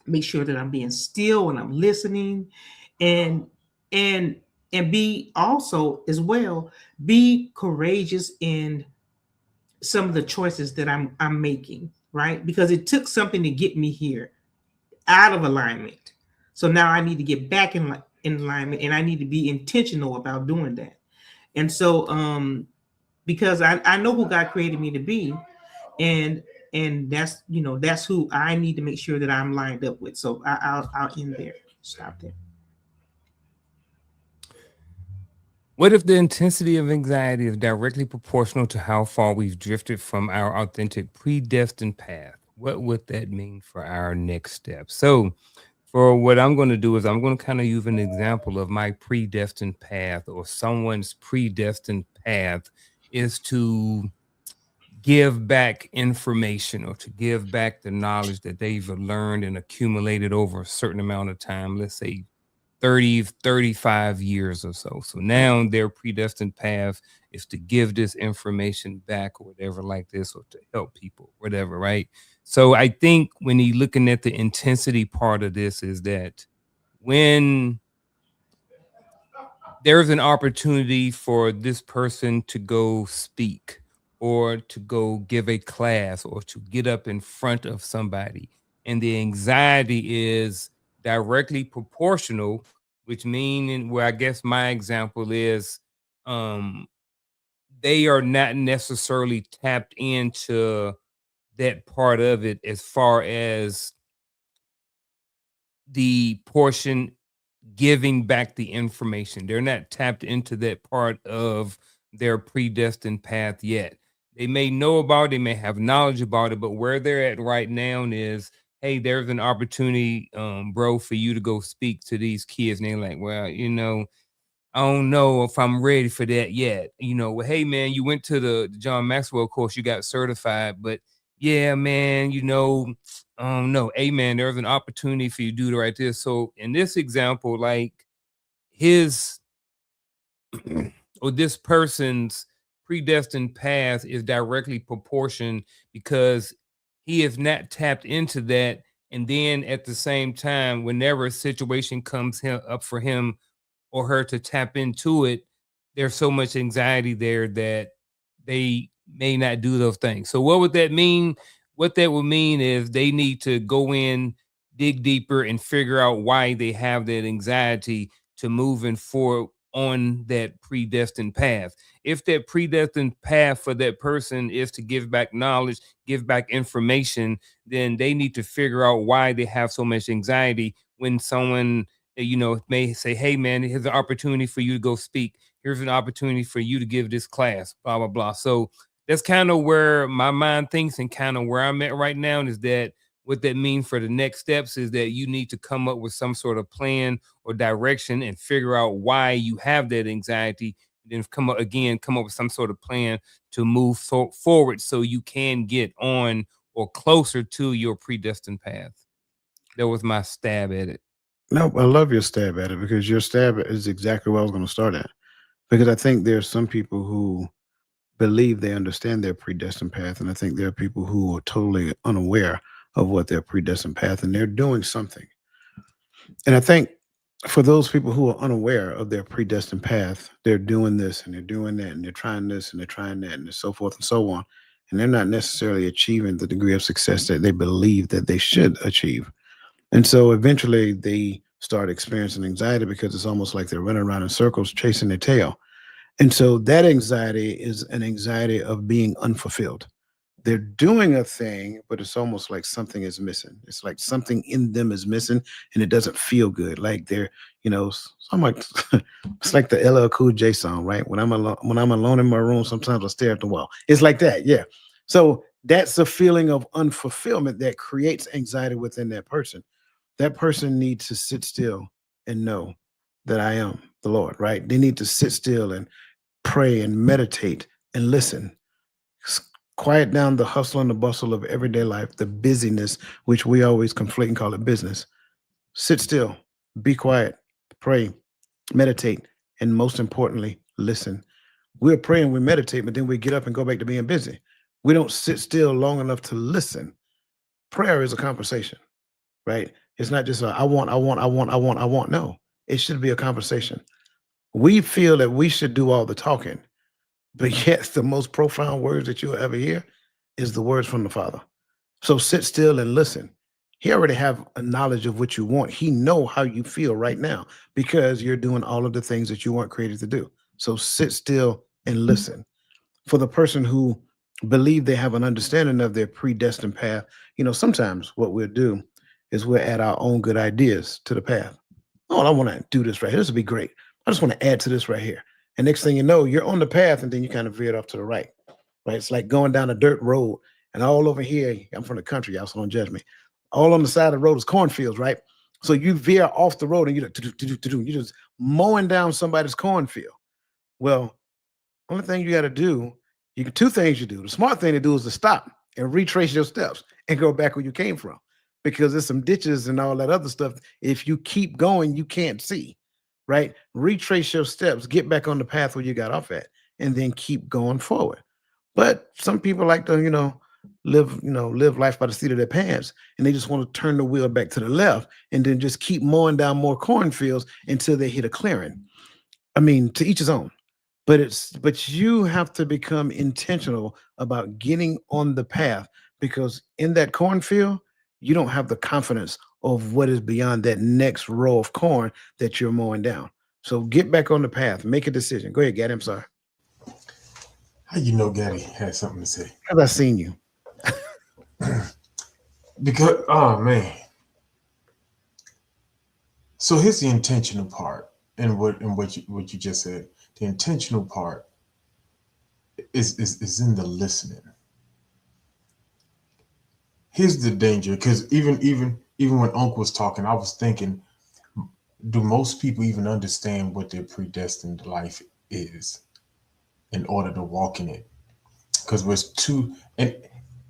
make sure that I'm being still and I'm listening, and and and be also as well, be courageous in some of the choices that I'm making, right? Because it took something to get me here out of alignment. So now I need to get back in alignment, and I need to be intentional about doing that. And so because I know who God created me to be, and that's, that's who I need to make sure that I'm lined up with. So I'll end there. Stop there. What if the intensity of anxiety is directly proportional to how far we've drifted from our authentic predestined path? What would that mean for our next step? So, for what I'm going to do is I'm going to kind of use an example of my predestined path, or someone's predestined path is to give back information, or to give back the knowledge that they've learned and accumulated over a certain amount of time. Let's say 30, 35 years or so. So now their predestined path is to give this information back, or whatever like this, or to help people, whatever, right? So I think when you're looking at the intensity part of this, is that when there's an opportunity for this person to go speak, or to go give a class, or to get up in front of somebody, and the anxiety is directly proportional, which meaning, where I guess my example is, um they are not necessarily tapped into that part of it, as far as the portion giving back the information. They're not tapped into that part of their predestined path yet. They may know about it, they may have knowledge about it, but where they're at right now is, hey, there's an opportunity, bro, for you to go speak to these kids. And they're like, well, I don't know if I'm ready for that yet. Well, hey man, you went to the John Maxwell course, you got certified, but yeah, man, no, hey man, there's an opportunity for you to do the right this. So in this example, like his or this person's predestined path is directly proportioned, because he is not tapped into that. And then at the same time, whenever a situation comes up for him or her to tap into it, there's so much anxiety there that they may not do those things. So what would that mean? What that would mean is they need to go in, dig deeper, and figure out why they have that anxiety, to moving forward on that predestined path. If that predestined path for that person is to give back knowledge, give back information, then they need to figure out why they have so much anxiety when someone may say, hey man, here's an opportunity for you to go speak. Here's an opportunity for you to give this class, blah, blah, blah. So that's kind of where my mind thinks, and kind of where I'm at right now, is that what that means for the next steps is that you need to come up with some sort of plan or direction and figure out why you have that anxiety. Then come up with some sort of plan to move forward so you can get on or closer to your predestined path. That was my stab at it. No, I love your stab at it, because your stab is exactly where I was going to start at. Because I think there's some people who believe they understand their predestined path, and I think there are people who are totally unaware of what their predestined path, and they're doing something. And I think for those people who are unaware of their predestined path, they're doing this and they're doing that and they're trying this and they're trying that and so forth and so on. And they're not necessarily achieving the degree of success that they believe that they should achieve. And so eventually they start experiencing anxiety, because it's almost like they're running around in circles chasing their tail. And so that anxiety is an anxiety of being unfulfilled. They're doing a thing, but it's almost like something is missing. It's like something in them is missing, and it doesn't feel good. Like they're, I'm like, it's like the LL Cool J song, right? When I'm alone in my room, sometimes I stare at the wall. It's like that, yeah. So that's a feeling of unfulfillment that creates anxiety within that person. That person needs to sit still and know that I am the Lord, right? They need to sit still and pray and meditate and listen. Quiet down the hustle and the bustle of everyday life, the busyness, which we always conflate and call it business. Sit still, be quiet, pray, meditate, and most importantly, listen. We're praying, we meditate, but then we get up and go back to being busy. We don't sit still long enough to listen. Prayer is a conversation, right? It's not just I want. No, it should be a conversation. We feel that we should do all the talking, but yet the most profound words that you'll ever hear is the words from the Father. So sit still and listen. He already have a knowledge of what you want. He know how you feel right now, because you're doing all of the things that you weren't created to do. So sit still and listen. For the person who believe they have an understanding of their predestined path, sometimes what we'll do is we'll add our own good ideas to the path. Oh, I want to do this right here. This would be great. I just want to add to this right here. And next thing you know, you're on the path, and then you kind of veered off to the right. It's like going down a dirt road, and all over here, I'm from the country, y'all, so don't judge me. All on the side of the road is cornfields, right? So you veer off the road, and you're just mowing down somebody's cornfield. Well, only thing you got to do, two things you do. The smart thing to do is to stop and retrace your steps and go back where you came from, because there's some ditches and all that other stuff. If you keep going, you can't see, right? Retrace your steps, get back on the path where you got off at, and then keep going forward. But some people like to, live life by the seat of their pants, and they just want to turn the wheel back to the left and then just keep mowing down more cornfields until they hit a clearing. I mean, to each his own. But you have to become intentional about getting on the path, because in that cornfield, you don't have the confidence of what is beyond that next row of corn that you're mowing down. So get back on the path, make a decision. Go ahead, Gaddy. I'm sorry. How you know Gaddy had something to say? Have I seen you? Because, oh man. So here's the intentional part, and what you just said. The intentional part is in the listening. Here's the danger, because even when Uncle was talking, I was thinking, do most people even understand what their predestined life is in order to walk in it? Because we're too, and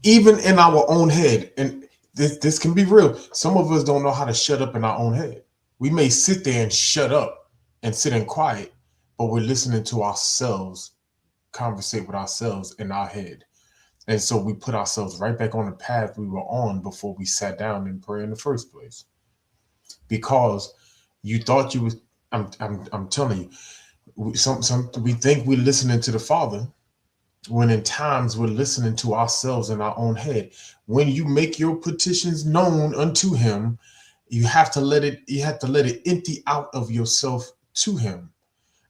even in our own head, and this can be real, some of us don't know how to shut up in our own head. We may sit there and shut up and sit in quiet, but we're listening to ourselves conversate with ourselves in our head. And so we put ourselves right back on the path we were on before we sat down and pray in the first place. Because you thought you was, I'm telling you, we think we're listening to the Father, when in times we're listening to ourselves in our own head. When you make your petitions known unto him, you have to let it empty out of yourself to him.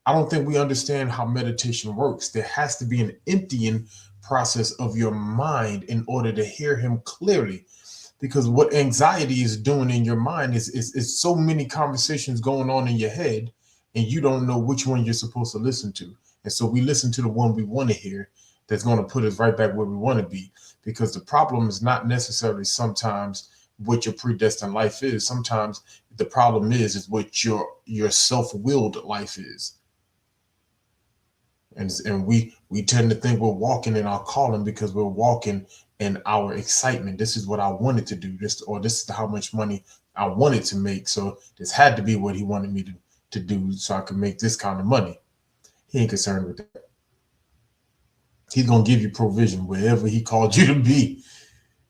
I don't think we understand how meditation works. There has to be an emptying process of your mind in order to hear him clearly. Because what anxiety is doing in your mind is so many conversations going on in your head, and you don't know which one you're supposed to listen to. And so we listen to the one we want to hear, that's going to put us right back where we want to be. because the problem is not necessarily sometimes what your predestined life is. Sometimes the problem is what your self-willed life is. And we tend to think we're walking in our calling because we're walking in our excitement. This is what I wanted to do, this is how much money I wanted to make. So this had to be what he wanted me to do so I could make this kind of money. He ain't concerned with that. He's gonna give you provision wherever he called you to be.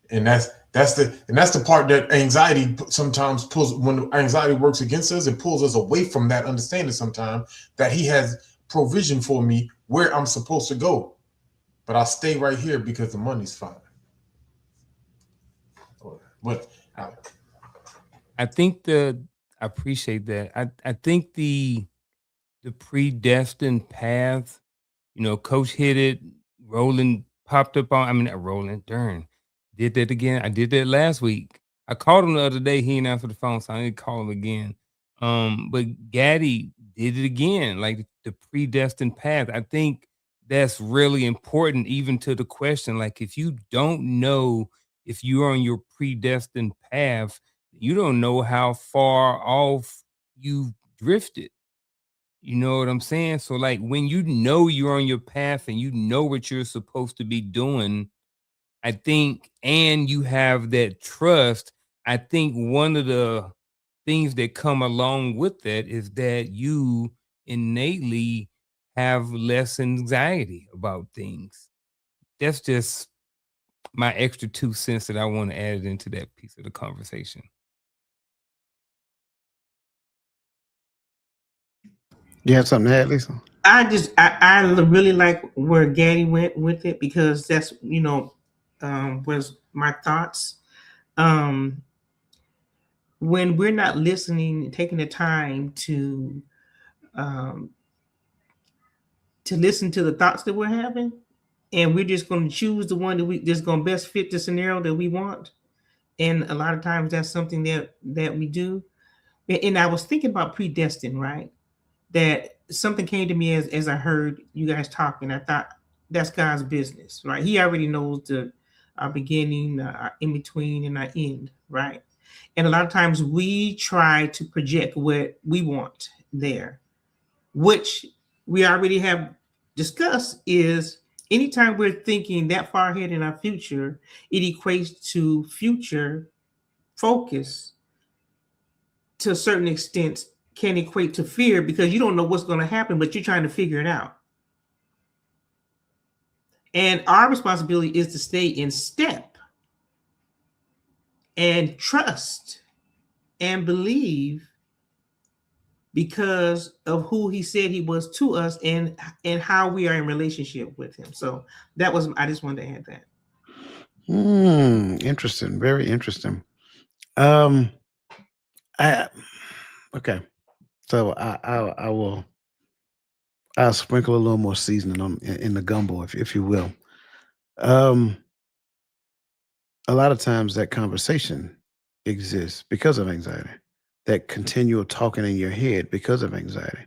And that's the part that anxiety sometimes pulls. When anxiety works against us, it pulls us away from that understanding sometimes that he has provision for me where I'm supposed to go. But I'll stay right here because the money's fine. But I think I appreciate that. I think the predestined path, Coach hit it, Roland popped up on, I mean, not Roland, darn, did that again. I did that last week. I called him the other day. He didn't answer the phone, so I didn't call him again. But Gaddy did it again, like the predestined path. I think that's really important, even to the question. Like, if you don't know if you're on your predestined path, you don't know how far off you've drifted. You know what I'm saying? So, like, when you know you're on your path and you know what you're supposed to be doing, I think, and you have that trust, I think one of the things that come along with that is that you innately have less anxiety about things. That's just my extra 2 cents that I want to add into that piece of the conversation. You have something to add, Lisa? I really like where Gaddy went with it, because that's, was my thoughts. When we're not listening, taking the time to listen to the thoughts that we're having, and we're just going to choose the one that's going to best fit the scenario that we want. And a lot of times that's something that we do. And I was thinking about predestined, right? That something came to me as I heard you guys talking. I thought that's God's business, right? He already knows our beginning, our in between, and our end, right? And a lot of times we try to project what we want there, which we already have discussed is anytime we're thinking that far ahead in our future, it equates to future focus to a certain extent, can equate to fear because you don't know what's going to happen, but you're trying to figure it out. And our responsibility is to stay in step and trust and believe because of who he said he was to us and how we are in relationship with him. So I just wanted to add that. Interesting. Very interesting. Okay. So I'll sprinkle a little more seasoning in the gumbo, if you will. A lot of times that conversation exists because of anxiety, that continual talking in your head because of anxiety.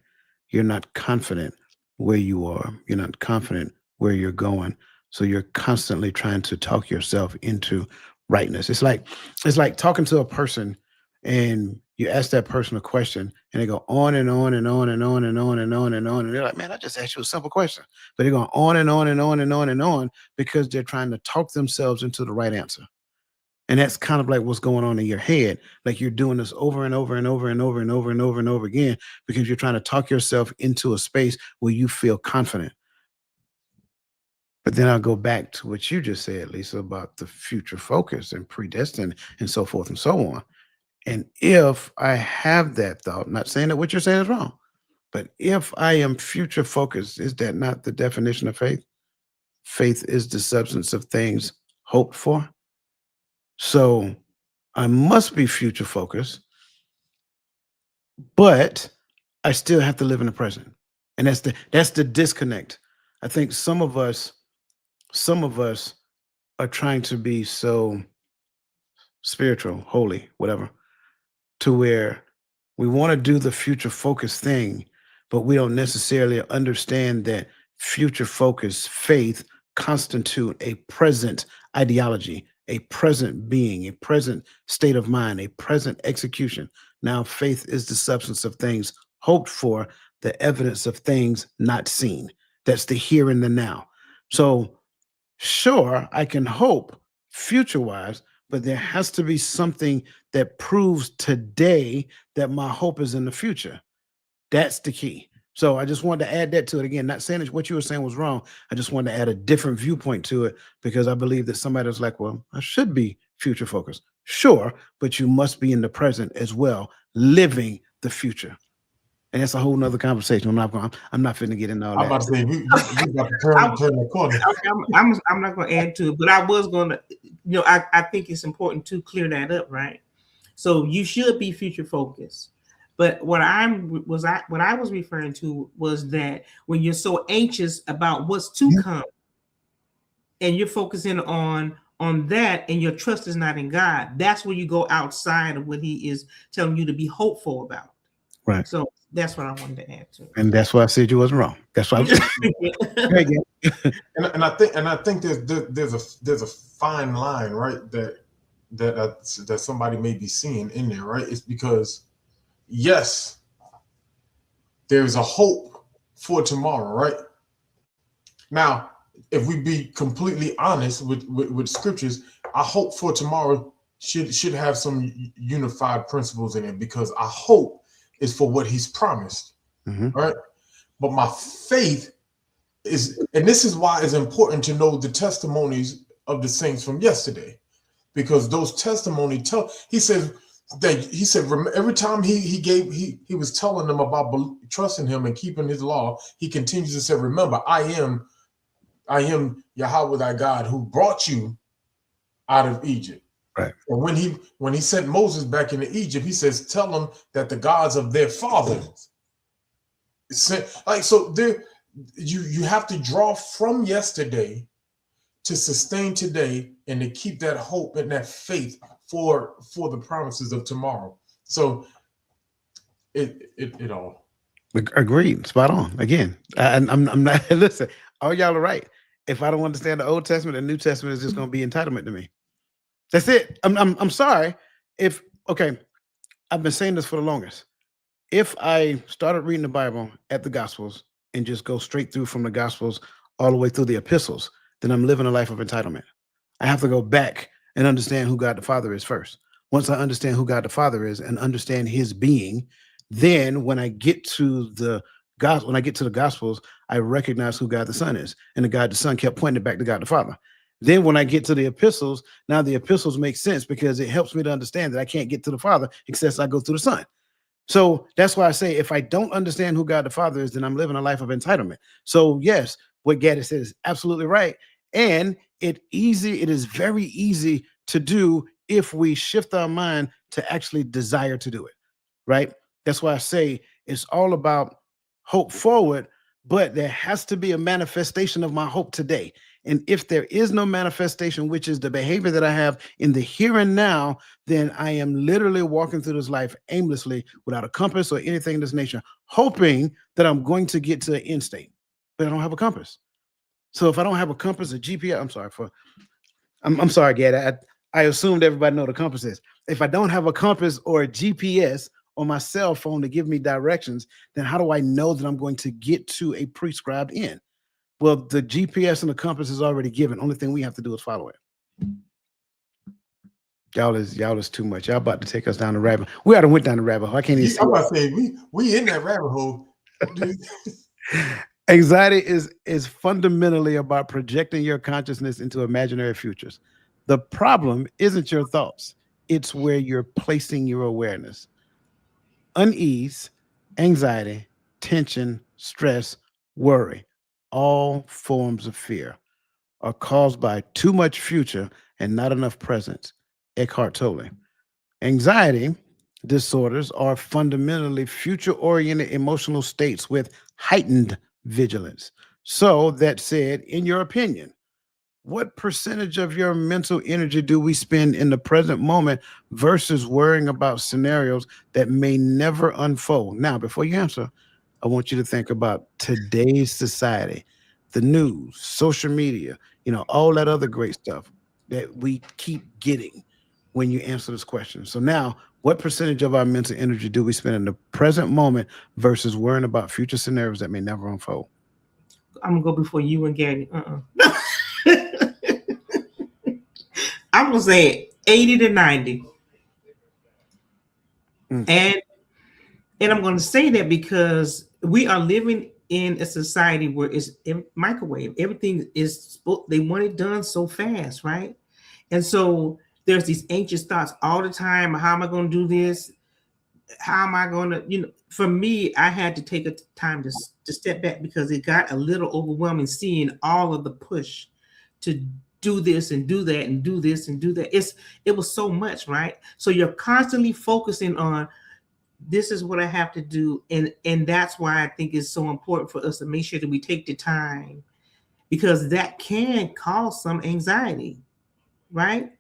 You're not confident where you are. You're not confident where you're going. So you're constantly trying to talk yourself into rightness. It's like talking to a person and you ask that person a question and they go on and on and on and on and on and on and on. And they're like, man, I just asked you a simple question. But they're going on and on and on and on and on because they're trying to talk themselves into the right answer. And that's kind of like what's going on in your head. Like you're doing this over and over and over and over and over and over and over again because you're trying to talk yourself into a space where you feel confident. But then I'll go back to what you just said, Lisa, about the future focus and predestined and so forth and so on. And if I have that thought, not saying that what you're saying is wrong, but if I am future focused, is that not the definition of faith? Faith is the substance of things hoped for. So I must be future focused, but I still have to live in the present. And that's the disconnect. I think some of us are trying to be so spiritual, holy, whatever, to where we want to do the future focus thing, but we don't necessarily understand that future focus faith constitute a present ideology, a present being, a present state of mind, a present execution. Now, faith is the substance of things hoped for, the evidence of things not seen. That's the here and the now. So, sure, I can hope future wise, but there has to be something that proves today that my hope is in the future. That's the key. So I just wanted to add that to it again. Not saying that what you were saying was wrong. I just wanted to add a different viewpoint to it because I believe that somebody was like, well, I should be future focused. Sure, but you must be in the present as well, living the future. And that's a whole nother conversation. I'm not finna get into all I'm about that. to say we about to turn the corner. I'm not going to add to it, but I was going to, I think it's important to clear that up, right? So you should be future focused. But what I was referring to was that when you're so anxious about what's to come, and you're focusing on that, and your trust is not in God, that's where you go outside of what He is telling you to be hopeful about. Right. So that's what I wanted to add to it. And that's why I said you wasn't wrong. That's why I was and I think there's a fine line, right? That somebody may be seeing in there, right? It's because yes, there's a hope for tomorrow, right? Now, if we be completely honest with scriptures, our hope for tomorrow should have some unified principles in it, because our hope is for what He's promised, right? But my faith is, and this is why it's important to know the testimonies of the saints from yesterday, because those testimonies he said every time he was telling them about trusting Him and keeping His law, He continues to say, remember, I am Yahweh thy God who brought you out of Egypt. Right. And when he sent Moses back into Egypt, He says, tell them that the gods of their fathers. So there, you have to draw from yesterday to sustain today and to keep that hope and that faith for the promises of tomorrow. So it all. agreed. Spot on. Again, I'm not. Listen, all y'all are right. If I don't understand the Old Testament, the New Testament is just going to be entitlement to me. That's it. I'm sorry. I've been saying this for the longest. If I started reading the Bible at the Gospels and just go straight through from the Gospels all the way through the epistles, then I'm living a life of entitlement. I have to go back and understand who God the Father is first. Once I understand who God the Father is and understand His being, then when I get to the Gospels, I recognize who God the Son is, and the God the Son kept pointing back to God the Father. Then when I get to the epistles, now the epistles make sense because it helps me to understand that I can't get to the Father except I go through the Son. So that's why I say if I don't understand who God the Father is, then I'm living a life of entitlement. So yes, what Gaddy said is absolutely right. And it is very easy to do if we shift our mind to actually desire to do it, right? That's why I say it's all about hope forward, but there has to be a manifestation of my hope today. And if there is no manifestation, which is the behavior that I have in the here and now, then I am literally walking through this life aimlessly without a compass or anything of this nature, hoping that I'm going to get to an end state, but I don't have a compass. So if I don't have a compass, a GPS, I'm sorry, Gad. I assumed everybody know what a compass is. If I don't have a compass or a GPS on my cell phone to give me directions, then how do I know that I'm going to get to a prescribed end? Well, the GPS and the compass is already given. Only thing we have to do is follow it. Y'all is too much. Y'all about to take us down the rabbit. We already went down the rabbit hole. I can't even see. I'm about to say we in that rabbit hole. Anxiety is fundamentally about projecting your consciousness into imaginary futures. The problem isn't your thoughts. It's where you're placing your awareness. Unease, anxiety, tension, stress, worry, all forms of fear are caused by too much future and not enough present. Eckhart Tolle. Anxiety disorders are fundamentally future-oriented emotional states with heightened vigilance. So that said, in your opinion, what percentage of your mental energy do we spend in the present moment versus worrying about scenarios that may never unfold? Now, before you answer, I want you to think about today's society, the news, social media, all that other great stuff. that we keep getting when you answer this question. So now, what percentage of our mental energy do we spend in the present moment versus worrying about future scenarios that may never unfold? I'm gonna go before you and Gary. I'm gonna say 80 to 90. And I'm gonna say that because we are living in a society where it's microwave. Everything is they want it done so fast, right? And so there's these anxious thoughts all the time. How am I going to do this? How am I going to, for me, I had to take a time to step back because it got a little overwhelming seeing all of the push to do this and do that and do this and do that. It was so much, right? So you're constantly focusing on this is what I have to do. And that's why I think it's so important for us to make sure that we take the time, because that can cause some anxiety, right?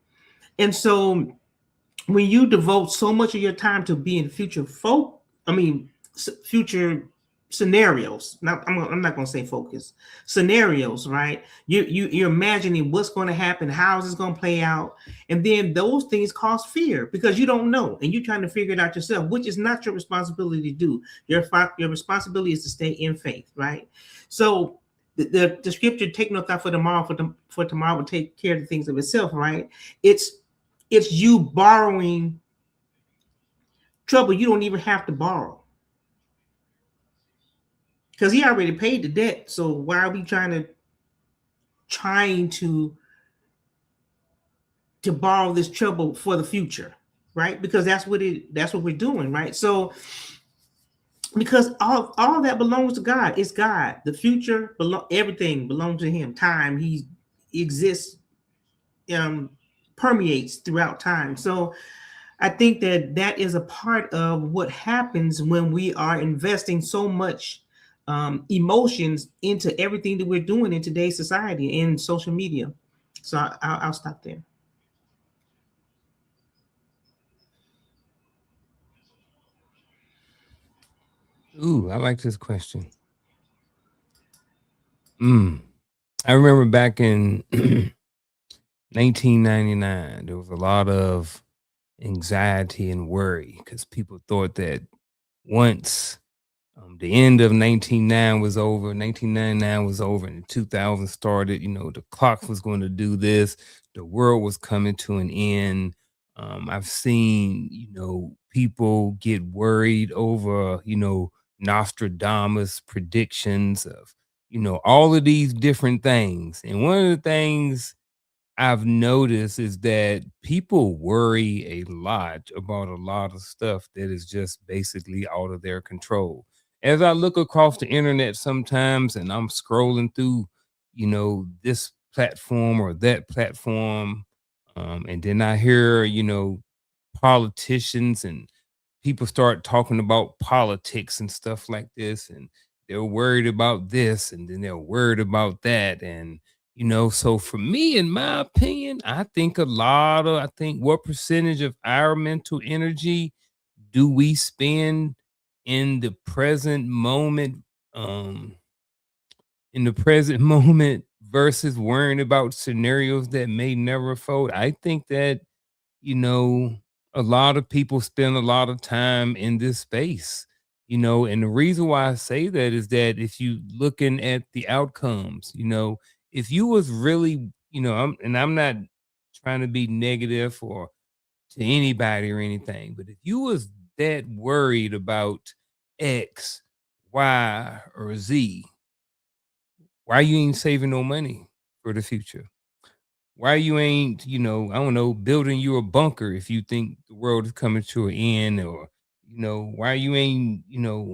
And so when you devote so much of your time to being future future scenarios. Now, I'm not going to say focus, scenarios, right? You're imagining what's going to happen, how is this going to play out, and then those things cause fear because you don't know, and you're trying to figure it out yourself, which is not your responsibility to do. Your responsibility is to stay in faith, right? So the scripture, take no thought for tomorrow, for tomorrow will take care of the things of itself, right? It's you borrowing trouble you don't even have to borrow, because he already paid the debt. So why are we trying to borrow this trouble for the future, right? Because that's what we're doing, right? So because all that belongs to God. It's God. The future everything belongs to him. Time, he exists, permeates throughout time. So I think that is a part of what happens when we are investing so much emotions into everything that we're doing in today's society in social media. So I'll stop there. Ooh, I like this question. I remember back in 1999, there was a lot of anxiety and worry because people thought that once the end of 1999 was over, and 2000 started, the clock was going to do this, the world was coming to an end. I've seen, people get worried over, Nostradamus predictions of, all of these different things. And one of the things I've noticed is that people worry a lot about a lot of stuff that is just basically out of their control. As I look across the internet sometimes and I'm scrolling through, this platform or that platform, and then I hear, politicians and people start talking about politics and stuff like this, and they're worried about this and then they're worried about that. And so for me, in my opinion, I think what percentage of our mental energy do we spend in the present moment, um versus worrying about scenarios that may never unfold. I think that, you know, a lot of people spend a lot of time in this space, and the reason why I say that is that if you looking at the outcomes, if you was really, I'm not trying to be negative or to anybody or anything, but if you was that worried about X, Y, or Z, why you ain't saving no money for the future? Why you ain't, I don't know, building you a bunker if you think the world is coming to an end, or, why you ain't,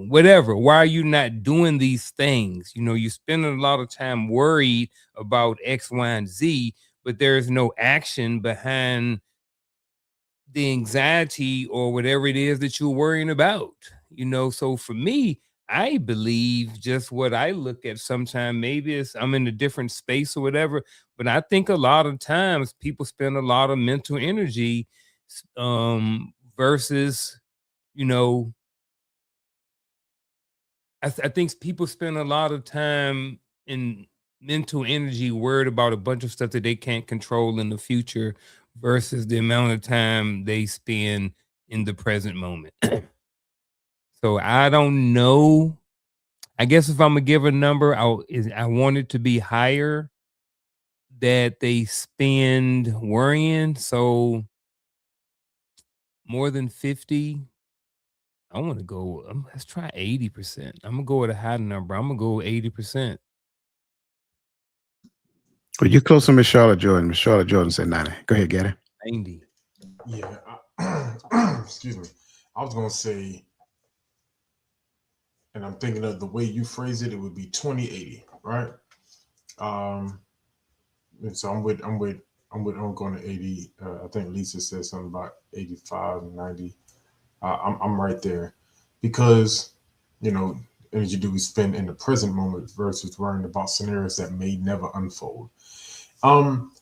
whatever. Why are you not doing these things? You spending a lot of time worried about X, Y, and Z, but there's no action behind the anxiety or whatever it is that you're worrying about. So for me, I believe just what I look at sometimes, maybe it's I'm in a different space or whatever, but I think a lot of times people spend a lot of mental energy versus, you know, I think people spend a lot of time in mental energy worried about a bunch of stuff that they can't control in the future versus the amount of time they spend in the present moment. So I don't know. I guess if I'm gonna give a number, I want it to be higher that they spend worrying. So more than 50. I want to go. Let's try 80%. I'm gonna go with a high number. I'm gonna go 80%. Well, you're close to Miss Charlotte Jordan. Miss Charlotte Jordan said 90. Go ahead, Gary. 90. Yeah. Excuse me. I was gonna say, and I'm thinking of the way you phrase it, it would be 2080, right? And so I'm going to 80. I think Lisa said something about 85 and 90. I'm right there because, energy do we spend in the present moment versus worrying about scenarios that may never unfold.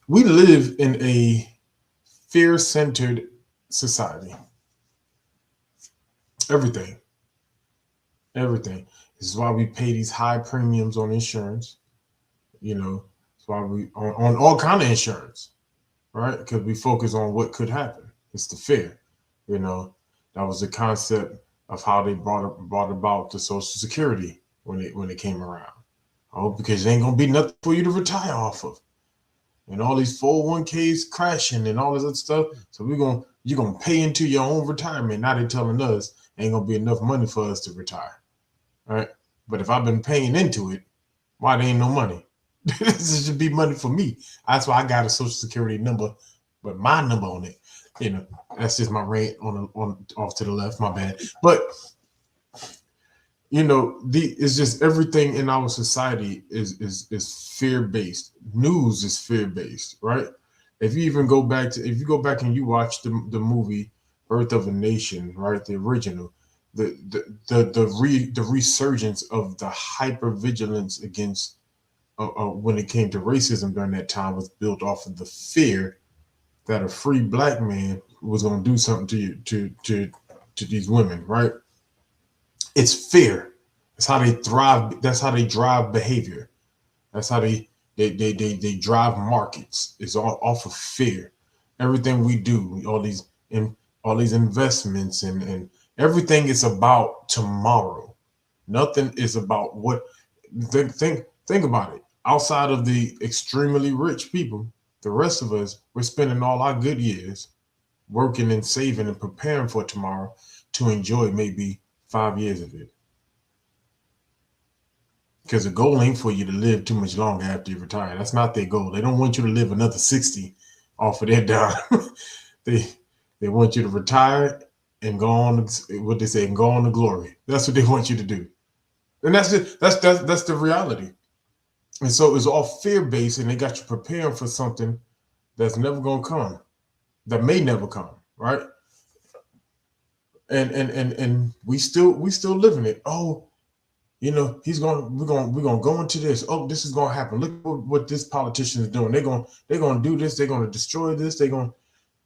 We live in a fear-centered society. Everything. This is why we pay these high premiums on insurance. It's why we on all kind of insurance, right? Because we focus on what could happen. It's the fear. That was the concept of how they brought about the Social Security when it came around. Oh, because there ain't gonna be nothing for you to retire off of, and all these 401ks crashing and all this other stuff. So you're gonna pay into your own retirement. Now they're telling us ain't gonna be enough money for us to retire, right? But if I've been paying into it, why there ain't no money? This should be money for me. That's why I got a Social Security number with my number on it. That's just my rant on off to the left. My bad. But it's just everything in our society is fear based. News is fear based, right? If you go back and you watch the movie Birth of a Nation, right, the original, the resurgence of the hypervigilance against when it came to racism during that time was built off of the fear that a free black man was going to do something to these women, right? It's fear. That's how they thrive. That's how they drive behavior. That's how they drive markets. It's all off of fear. Everything we do, all these investments and everything is about tomorrow. Nothing is about what. Think about it. Outside of the extremely rich people, the rest of us, we're spending all our good years working and saving and preparing for tomorrow to enjoy maybe 5 years of it. Because the goal ain't for you to live too much longer after you retire. That's not their goal. They don't want you to live another 60 off of their dime. They want you to retire and go on, what they say, and go on to glory. That's what they want you to do. And that's it. That's the reality. And so it's all fear-based, and they got you preparing for something that's never gonna come, that may never come, right? And we still living it. Oh, we're gonna go into this. Oh, this is gonna happen. Look what this politician is doing. They're gonna do this. They're gonna destroy this.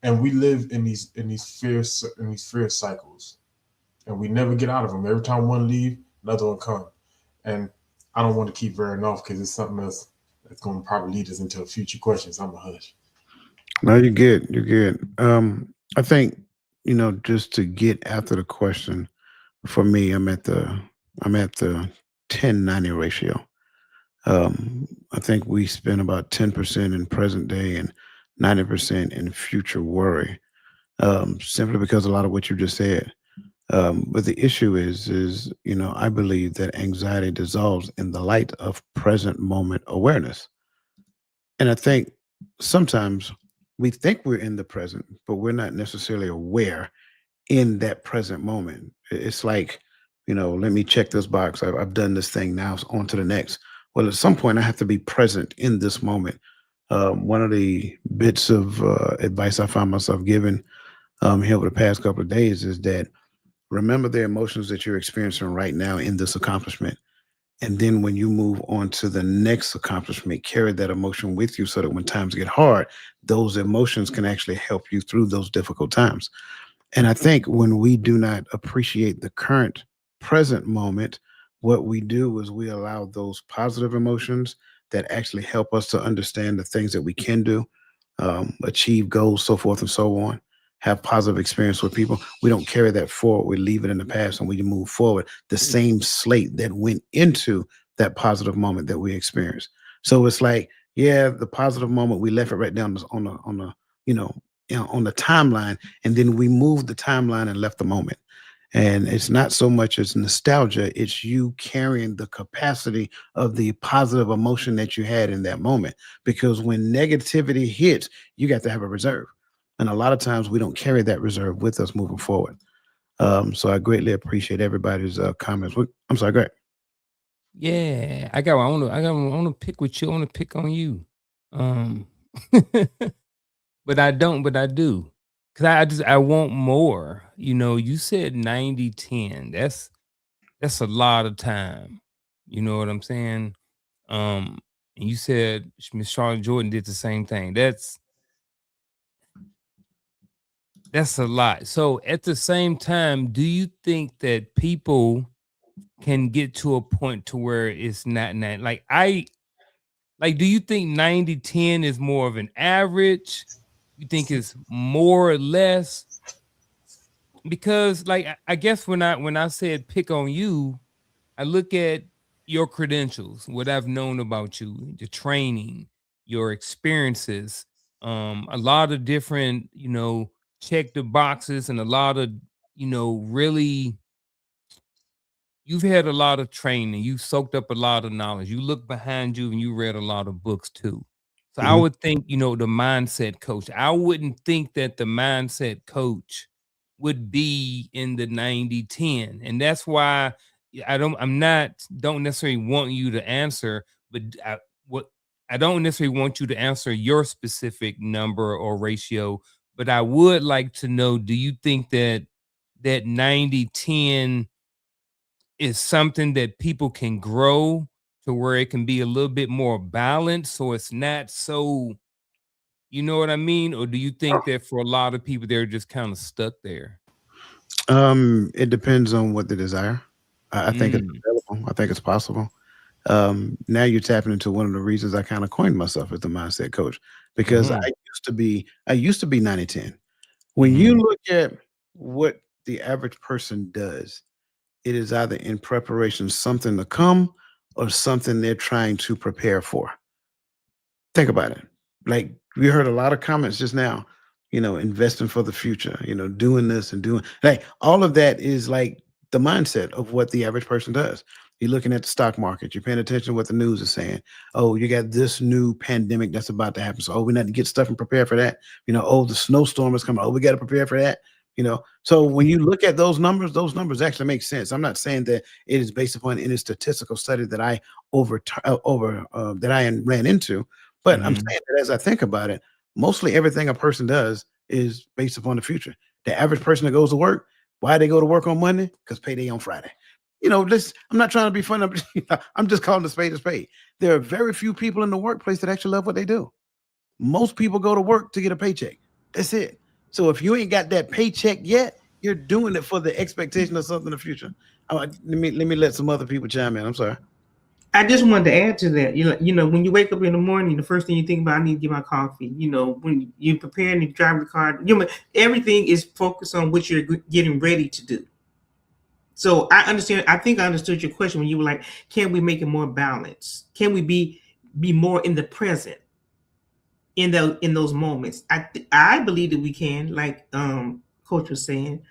And we live in these fear cycles, and we never get out of them. Every time one leave, another one come. And I don't want to keep veering off because it's something else that's going to probably lead us into future questions. I'm a hush. No, you're good. You're good. I think, just to get after the question, for me, I'm at the 10-90 ratio. I think we spend about 10% in present day and 90% in future worry, simply because a lot of what you just said. But the issue is, I believe that anxiety dissolves in the light of present moment awareness. And I think sometimes we think we're in the present, but we're not necessarily aware in that present moment. It's like, let me check this box. I've done this thing, now it's on to the next. Well, at some point I have to be present in this moment. One of the bits of advice I found myself giving here over the past couple of days is that remember the emotions that you're experiencing right now in this accomplishment. And then when you move on to the next accomplishment, carry that emotion with you so that when times get hard, those emotions can actually help you through those difficult times. And I think when we do not appreciate the current present moment, what we do is we allow those positive emotions that actually help us to understand the things that we can do, achieve goals, so forth and so on, have positive experience with people. We don't carry that forward. We leave it in the past and we move forward the same slate that went into that positive moment that we experienced. So it's like, yeah, the positive moment, we left it right down on the, on the timeline, and then we moved the timeline and left the moment. And it's not so much as nostalgia, it's you carrying the capacity of the positive emotion that you had in that moment. Because when negativity hits, you got to have a reserve. And a lot of times we don't carry that reserve with us moving forward. So I greatly appreciate everybody's comments. I'm sorry, go ahead. Yeah, I got. I want to pick with you. I want to pick on you. Um, but I don't. But I do. Cause I want more. You know, you said 90-10. That's a lot of time. You know what I'm saying? And you said Miss Charlotte Jordan did the same thing. That's a lot. So at the same time, do you think that people can get to a point to where it's not like do you think 90-10 is more of an average? You think it's more or less? Because like I guess when I said pick on you, I look at your credentials, what I've known about you, the training, your experiences, a lot of different, check the boxes and a lot of, really you've had a lot of training. You soaked up a lot of knowledge. You look behind you and you read a lot of books too. So I Mhm. would think, the mindset coach. I wouldn't think that the mindset coach would be in the 90-10. And that's why don't necessarily want you to answer, but I don't necessarily want you to answer your specific number or ratio, but I would like to know, do you think that 90-10 is something that people can grow to where it can be a little bit more balanced so it's not so, you know what I mean? Or do you think that for a lot of people they're just kind of stuck there? It depends on what they desire. I think it's Mm. available. I think it's possible. Now you're tapping into one of the reasons I kind of coined myself as the mindset coach, because Mhm. I used to be 90-10. When you Mhm. look at what the average person does, it is either in preparation something to come or something they're trying to prepare for. Think about it. Like, we heard a lot of comments just now, investing for the future, doing this and doing, like, all of that is like the mindset of what the average person does. You're looking at the stock market, you're paying attention to what the news is saying. Oh, you got this new pandemic that's about to happen. So, oh, we need to get stuff and prepare for that. Oh, the snowstorm is coming. Oh, we got to prepare for that. So when you look at those numbers actually make sense. I'm not saying that it is based upon any statistical study that I that I ran into, but I'm Mhm. saying that as I think about it, mostly everything a person does is based upon the future. The average person that goes to work, why they go to work on Monday? Because payday on Friday. I'm not trying to be funny. I'm just calling a spade a spade. There are very few people in the workplace that actually love what they do. Most people go to work to get a paycheck. That's it. So if you ain't got that paycheck yet, you're doing it for the expectation of something in the future. Let me let some other people chime in. I'm sorry. I just wanted to add to that. When you wake up in the morning, the first thing you think about, I need to get my coffee. When you're preparing to drive the car, everything is focused on what you're getting ready to do. So I understand. I think I understood your question when you were like, "Can we make it more balanced? Can we be more in the present in those moments?" I believe that we can, like Coach was saying,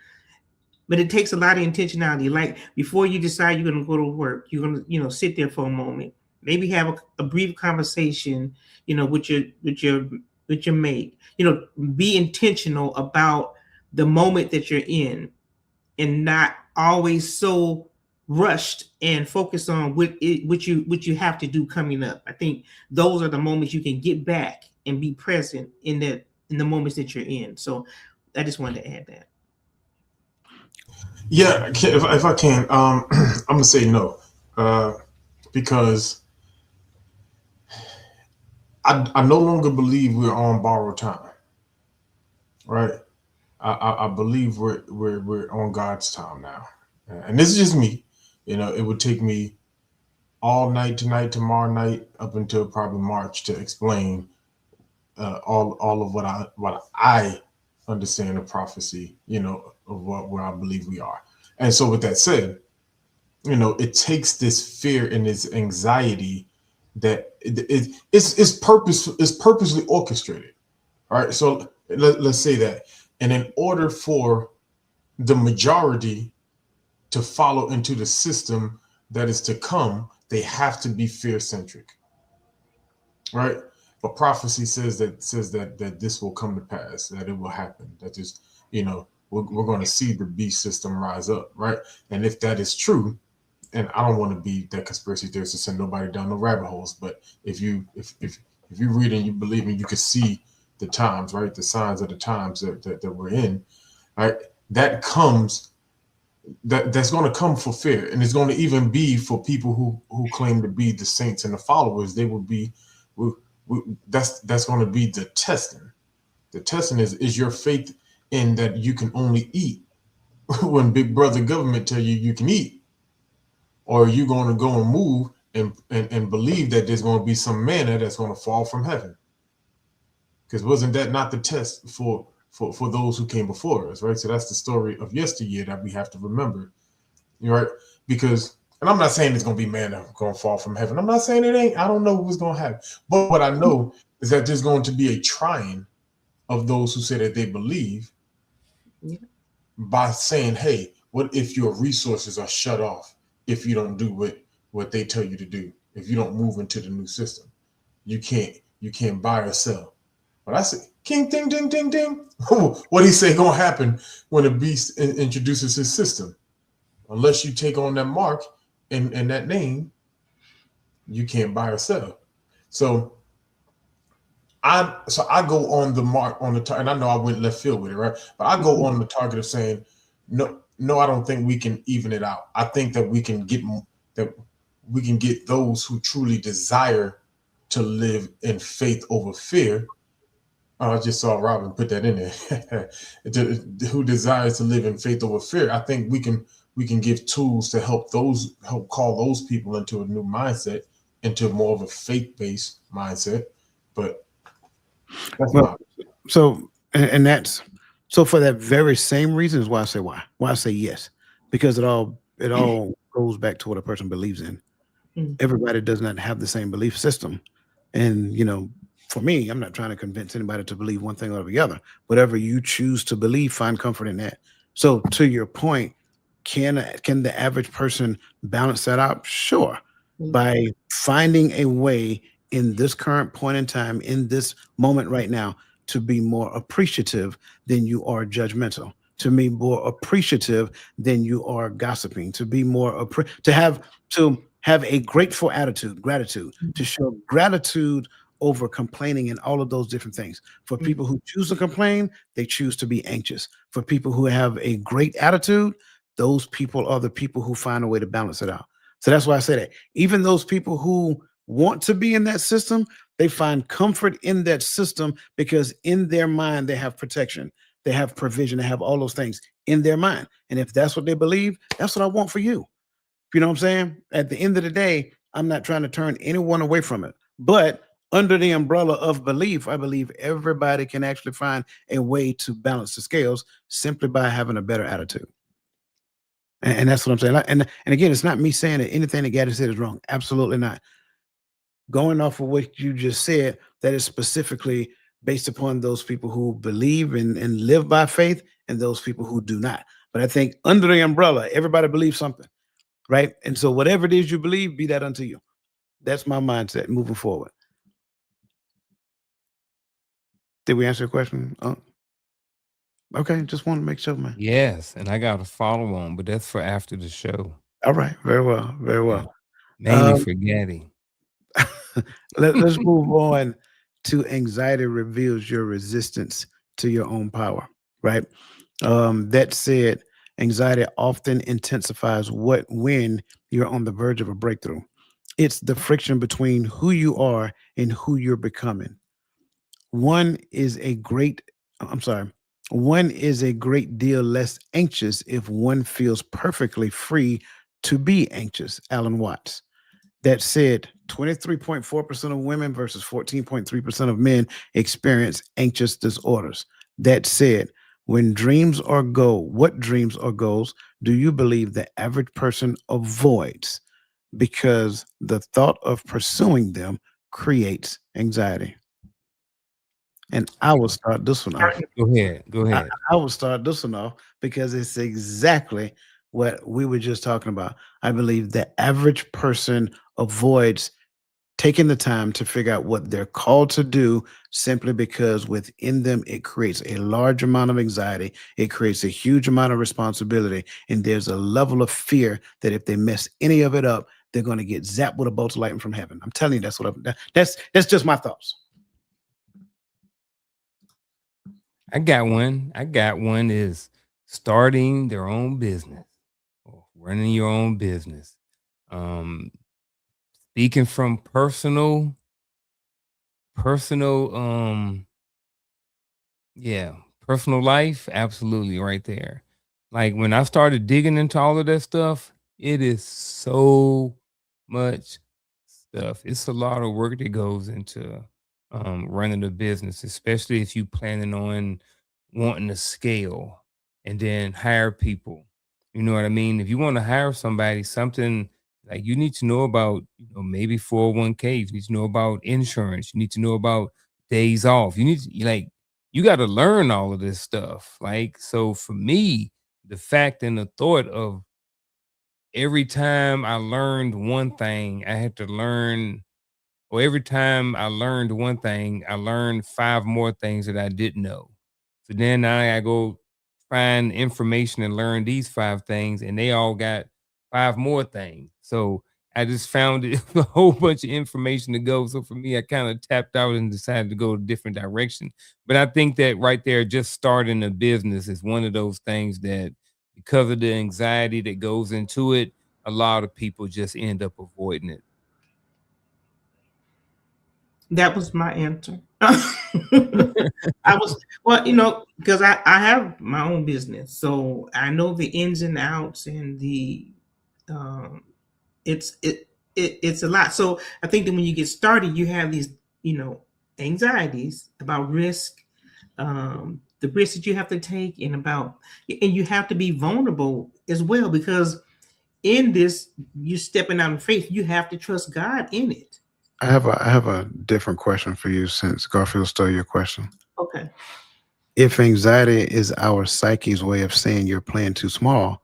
but it takes a lot of intentionality. Like before you decide you're going to go to work, you're going to sit there for a moment, maybe have a brief conversation, with your mate. Be intentional about the moment that you're in, and not always so rushed and focus on what you have to do coming up. I think those are the moments you can get back and be present in the moments that you're in. So I just wanted to add that. Yeah, if I can, I'm gonna say no, because I no longer believe we're on borrowed time, right? I believe we're on God's time now, and this is just me. It would take me all night tonight, tomorrow night, up until probably March to explain all of what I understand of prophecy, of where I believe we are. And so with that said, it takes this fear and this anxiety that it's purposely orchestrated. All right. So let's say that. And in order for the majority to follow into the system that is to come, they have to be fear centric. Right. But prophecy says that this will come to pass, that it will happen, that just, we're going to see the beast system rise up. Right. And if that is true, and I don't want to be that conspiracy theorist to send nobody down no rabbit holes, but if you read and you believe and you can see the times, right, the signs of the times that we're in, right, that's going to come for fear, and it's going to even be for people who claim to be the saints and the followers. They will be, that's going to be the testing. The testing is your faith in that you can only eat when Big Brother government tell you can eat. Or are you going to go and move and believe that there's going to be some manna that's going to fall from heaven? Because wasn't that not the test for those who came before us, right? So that's the story of yesteryear that we have to remember, right? Because, and I'm not saying it's going to be manna going to fall from heaven. I'm not saying it ain't. I don't know what's going to happen. But what I know is that there's going to be a trying of those who say that they believe by saying, hey, what if your resources are shut off? If you don't do what they tell you to do, if you don't move into the new system, you can't buy or sell. But I say, king, ding, ding, ding, ding. What he say gonna happen when the beast introduces his system? Unless you take on that mark and that name, you can't buy or sell. So I go on the mark on the target, and I know I went left field with it, right? But I go on the target of saying, no, I don't think we can even it out. I think that we can get those who truly desire to live in faith over fear. I just saw Robin put that in there. Who desires to live in faith over fear? I think we can give tools to help call those people into a new mindset, into more of a faith-based mindset. But that's not. So, and that's so for that very same reason is why I say yes, because it all goes back to what a person believes in. Everybody does not have the same belief system, and for me, I'm not trying to convince anybody to believe one thing or the other. Whatever you choose to believe, find comfort in that. So, to your point, can the average person balance that out? Sure, by finding a way in this current point in time, in this moment right now, to be more appreciative than you are judgmental, to be more appreciative than you are gossiping, to be more to have a grateful attitude, gratitude, to show gratitude over complaining and all of those different things. For people who choose to complain, they choose to be anxious. For people who have a great attitude, those people are the people who find a way to balance it out. So that's why I say that even those people who want to be in that system, they find comfort in that system because in their mind, they have protection, they have provision, they have all those things in their mind. And if that's what they believe, that's what I want for you. You know what I'm saying? At the end of the day, I'm not trying to turn anyone away from it. But under the umbrella of belief, I believe everybody can actually find a way to balance the scales simply by having a better attitude. And that's what I'm saying. And again, it's not me saying that anything that Gaddy said is wrong. Absolutely not. Going off of what you just said, that is specifically based upon those people who believe and live by faith and those people who do not. But I think under the umbrella, everybody believes something, right? And so whatever it is you believe, be that unto you. That's my mindset moving forward. Did we answer your question? Okay, just want to make sure, man. Yes, and I got a follow on, but that's for after the show. All right, very well, very well. Mainly for Gaddy. Let's move on to anxiety reveals your resistance to your own power, right? That said, anxiety often intensifies when you're on the verge of a breakthrough. It's the friction between who you are and who you're becoming. One is a great, I'm sorry, one is a great deal less anxious if one feels perfectly free to be anxious. Alan Watts. That said, 23.4% of women versus 14.3% of men experience anxious disorders. That said, when dreams or goal, what dreams or goals do you believe the average person avoids because the thought of pursuing them creates anxiety? And I will start this one off. Go ahead. Go I, ahead. I will start this one off because it's exactly what we were just talking about. I believe the average person avoids taking the time to figure out what they're called to do simply because within them it creates a large amount of anxiety, it creates a huge amount of responsibility, and there's a level of fear that if they mess any of it up, they're going to get zapped with a bolt of lightning from heaven. I'm telling you, that's just my thoughts. I got one. Is starting their own business or running your own business. Um, Speaking from personal, yeah, personal life, absolutely right there. Like when I started digging into all of that stuff, it is so much stuff. It's a lot of work that goes into running a business, especially if you planning on wanting to scale and then hire people. You know what I mean? If you want to hire somebody, something like you need to know about, maybe 401ks, you need to know about insurance, you need to know about days off. You got to learn all of this stuff. Like, so for me, the fact and the thought of every time I learned one thing, I had to learn, or every time I learned one thing, I learned five more things that I didn't know. So then I go find information and learn these five things, and they all got five more things. So I just found it a whole bunch of information to go. So for me, I kind of tapped out and decided to go a different direction. But I think that right there, just starting a business is one of those things that, because of the anxiety that goes into it, a lot of people just end up avoiding it. That was my answer. I was well, because I have my own business, so I know the ins and outs and the um, it's it's a lot. So I think that when you get started, you have these anxieties about risk, the risk that you have to take, and you have to be vulnerable as well because in this you're stepping out in faith. You have to trust God in it. I have a different question for you since Garfield stole your question. Okay. If anxiety is our psyche's way of saying you're playing too small,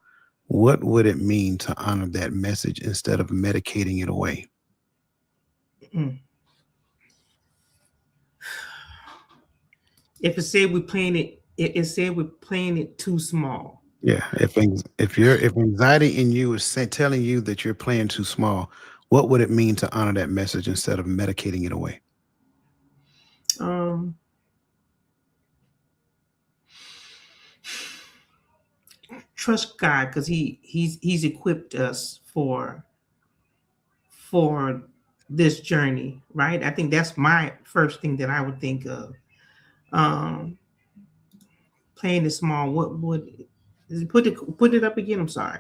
what would it mean to honor that message instead of medicating it away? Mm. If it said we're playing it said we're playing it too small. Yeah, if anxiety in you is telling you that you're playing too small, what would it mean to honor that message instead of medicating it away? Um, Trust God because he's equipped us for this journey, right? I think that's my first thing that I would think of. Um, Playing it small. What would is it put it up again? I'm sorry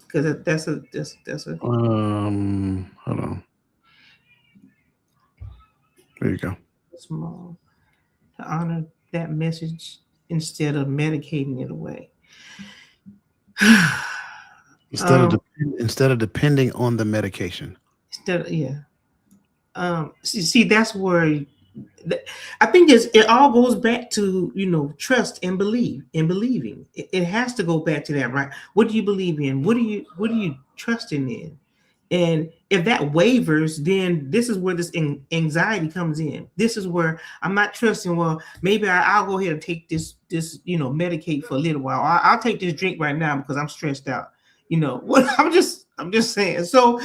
because that's a Hold on. There you go. small to honor that message instead of medicating it away. Instead of um, instead of depending on the medication. yeah. See, that's where I think it all goes back to trust and believing. It has to go back to that, right? What do you believe in? What are you trusting in? And if that wavers, then this is where this anxiety comes in. This is where I'm not trusting. Well, maybe I'll go ahead and take this medicate for a little while. I'll take this drink right now because I'm stressed out. What I'm just saying. So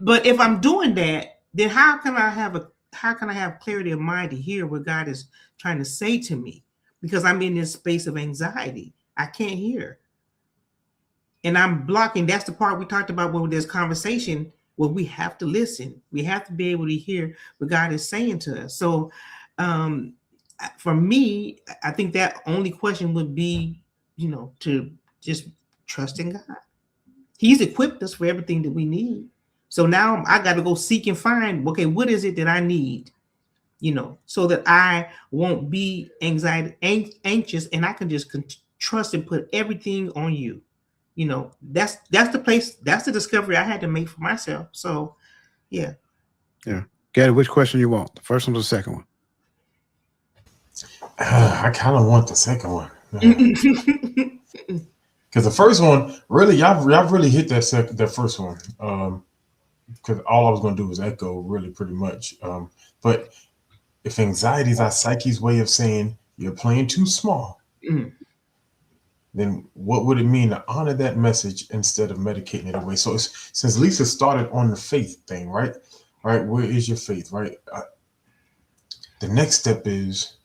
but if I'm doing that, then how can I have clarity of mind to hear what God is trying to say to me? Because I'm in this space of anxiety. I can't hear. And I'm blocking. That's the part we talked about when there's conversation where we have to listen. We have to be able to hear what God is saying to us. So um for me, I think that only question would be, to just trust in God. He's equipped us for everything that we need. So now I got to go seek and find, okay, what is it that I need? So that I won't be anxious, and I can just trust and put everything on you. That's the place. That's the discovery I had to make for myself. So, yeah. Yeah. Gary, which question you want? The first one or the second one? I kind of want the second one. Because the first one, really, y'all really hit that first one. Because all I was going to do was echo, really, pretty much. But if anxiety is our psyche's way of saying you're playing too small, then what would it mean to honor that message instead of medicating it away? So since Lisa started on the faith thing, right? Right, where is your faith, right? The next step is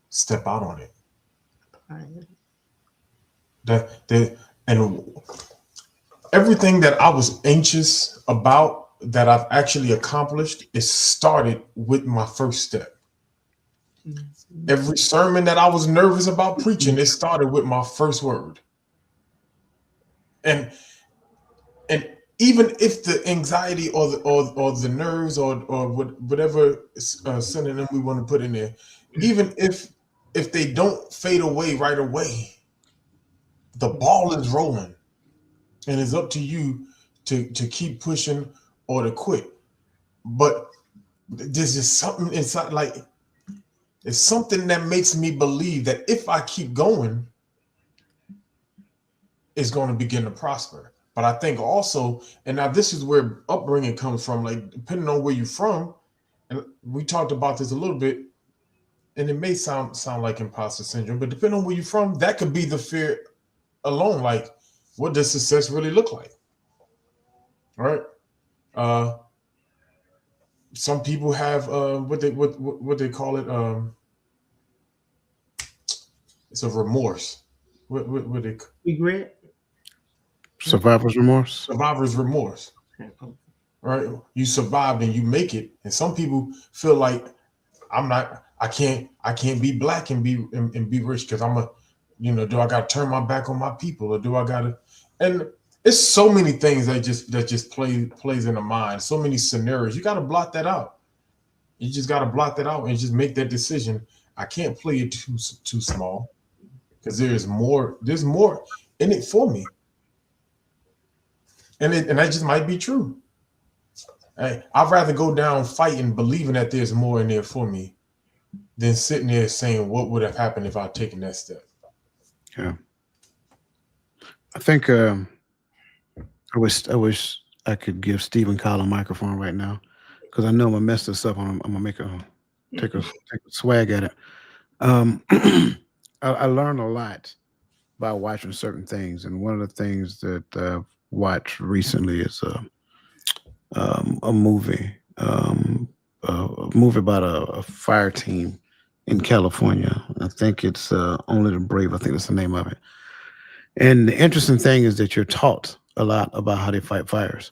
step out on it. And everything that I was anxious about that I've actually accomplished, it started with my first step. Every sermon that I was nervous about preaching, it started with my first word. And even if the anxiety or the nerves or whatever synonym we want to put in there, even if they don't fade away right away, the ball is rolling, and it's up to you to keep pushing or to quit. But there's just something inside, like it's something that makes me believe that if I keep going, it's going to begin to prosper. But I think also, and now this is where upbringing comes from, like depending on where you're from, and we talked about this a little bit, and it may sound like imposter syndrome, but depending on where you're from, that could be the fear alone. Like, what does success really look like? Right? Some people have what they call it. It's a remorse. What they regret? Survivor's remorse. Survivor's remorse. Right? You survived and you make it, and some people feel like I can't be black and be rich because do I got to turn my back on my people, or do I got to? And it's so many things that just plays in the mind. So many scenarios. You got to block that out. You just got to block that out and just make that decision. I can't play it too small, because there's more in it for me. And that just might be true. I'd rather go down fighting, believing that there's more in there for me, than sitting there saying what would have happened if I'd taken that step. Yeah. I think I wish I could give Stephen Kyle a microphone right now, because I know I'm gonna mess this up. I'm gonna take a swag at it. I learned a lot by watching certain things, and one of the things that I've watched recently is a movie about a fire team in California. I think it's Only the Brave. I think that's the name of it. And the interesting thing is that you're taught a lot about how they fight fires.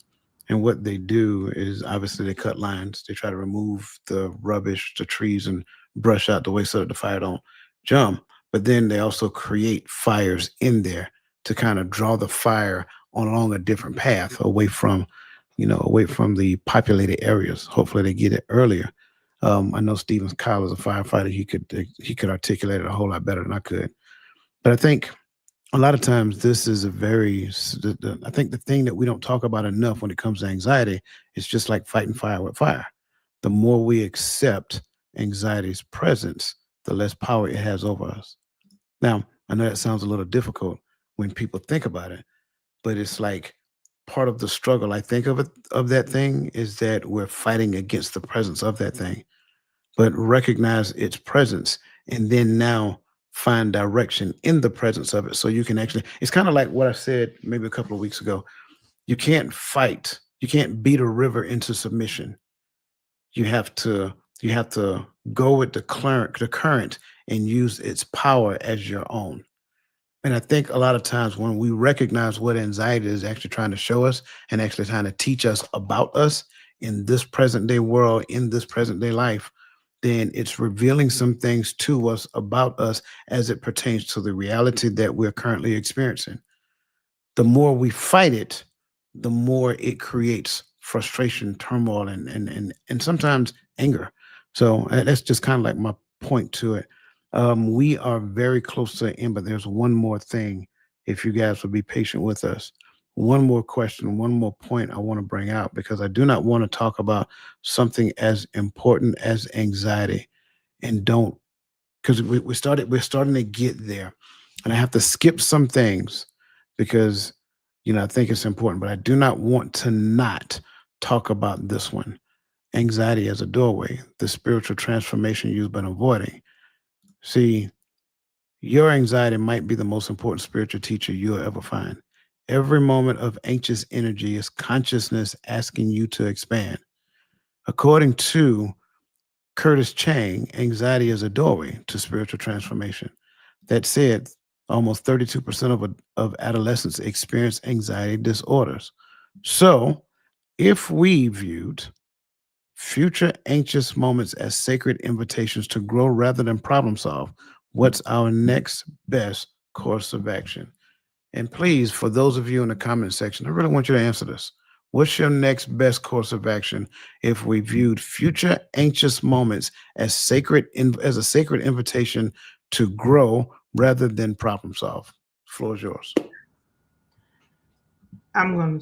And what they do is obviously they cut lines. They try to remove the rubbish, the trees, and brush out the way so that the fire don't jump. But then they also create fires in there to kind of draw the fire along a different path away from the populated areas. Hopefully they get it earlier. I know Stephen Kyle is a firefighter. He could articulate it a whole lot better than I could. But I think a lot of times this is I think the thing that we don't talk about enough when it comes to anxiety is just like fighting fire with fire. The more we accept anxiety's presence, the less power it has over us. Now, I know that sounds a little difficult when people think about it, but it's like part of the struggle, I think, of that thing is that we're fighting against the presence of that thing, but recognize its presence and then now find direction in the presence of it. So you can actually, it's kind of like what I said maybe a couple of weeks ago. You can't beat a river into submission. You have to go with the current and use its power as your own. And I think a lot of times when we recognize what anxiety is actually trying to show us and actually trying to teach us about us in this present day world, in this present day life, then it's revealing some things to us about us as it pertains to the reality that we're currently experiencing. The more we fight it, the more it creates frustration, turmoil, and sometimes anger. So that's just kind of like my point to it. We are very close to the end, but there's one more thing. If you guys would be patient with us, one more question, one more point I want to bring out, because I do not want to talk about something as important as anxiety, and don't, because we're starting to get there, and I have to skip some things because I think it's important, but I do not want to not talk about this one. Anxiety as a doorway, the spiritual transformation you've been avoiding. See, your anxiety might be the most important spiritual teacher you'll ever find. Every moment of anxious energy is consciousness asking you to expand. According to Curtis Chang, anxiety is a doorway to spiritual transformation. That said, almost 32% of adolescents experience anxiety disorders. So, if we viewed future anxious moments as sacred invitations to grow rather than problem solve, what's our next best course of action? And please, for those of you in the comment section, I really want you to answer this. What's your next best course of action if we viewed future anxious moments as as a sacred invitation to grow rather than problem solve? Floor is yours. I'm going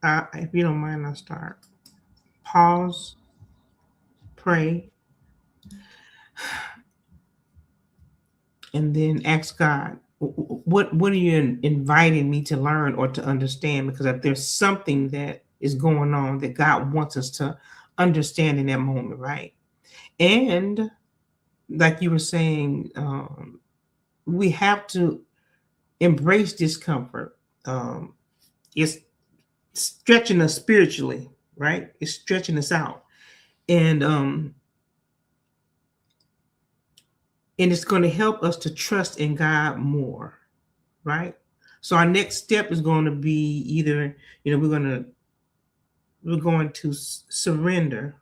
to, if you don't mind, I'll start. Pause, pray, and then ask God, what are you inviting me to learn or to understand? Because if there's something that is going on that God wants us to understand in that moment, right? And like you were saying, we have to embrace discomfort. It's stretching us spiritually, right? It's stretching us out, and it's going to help us to trust in God more, right? So our next step is going to be either, we're going to surrender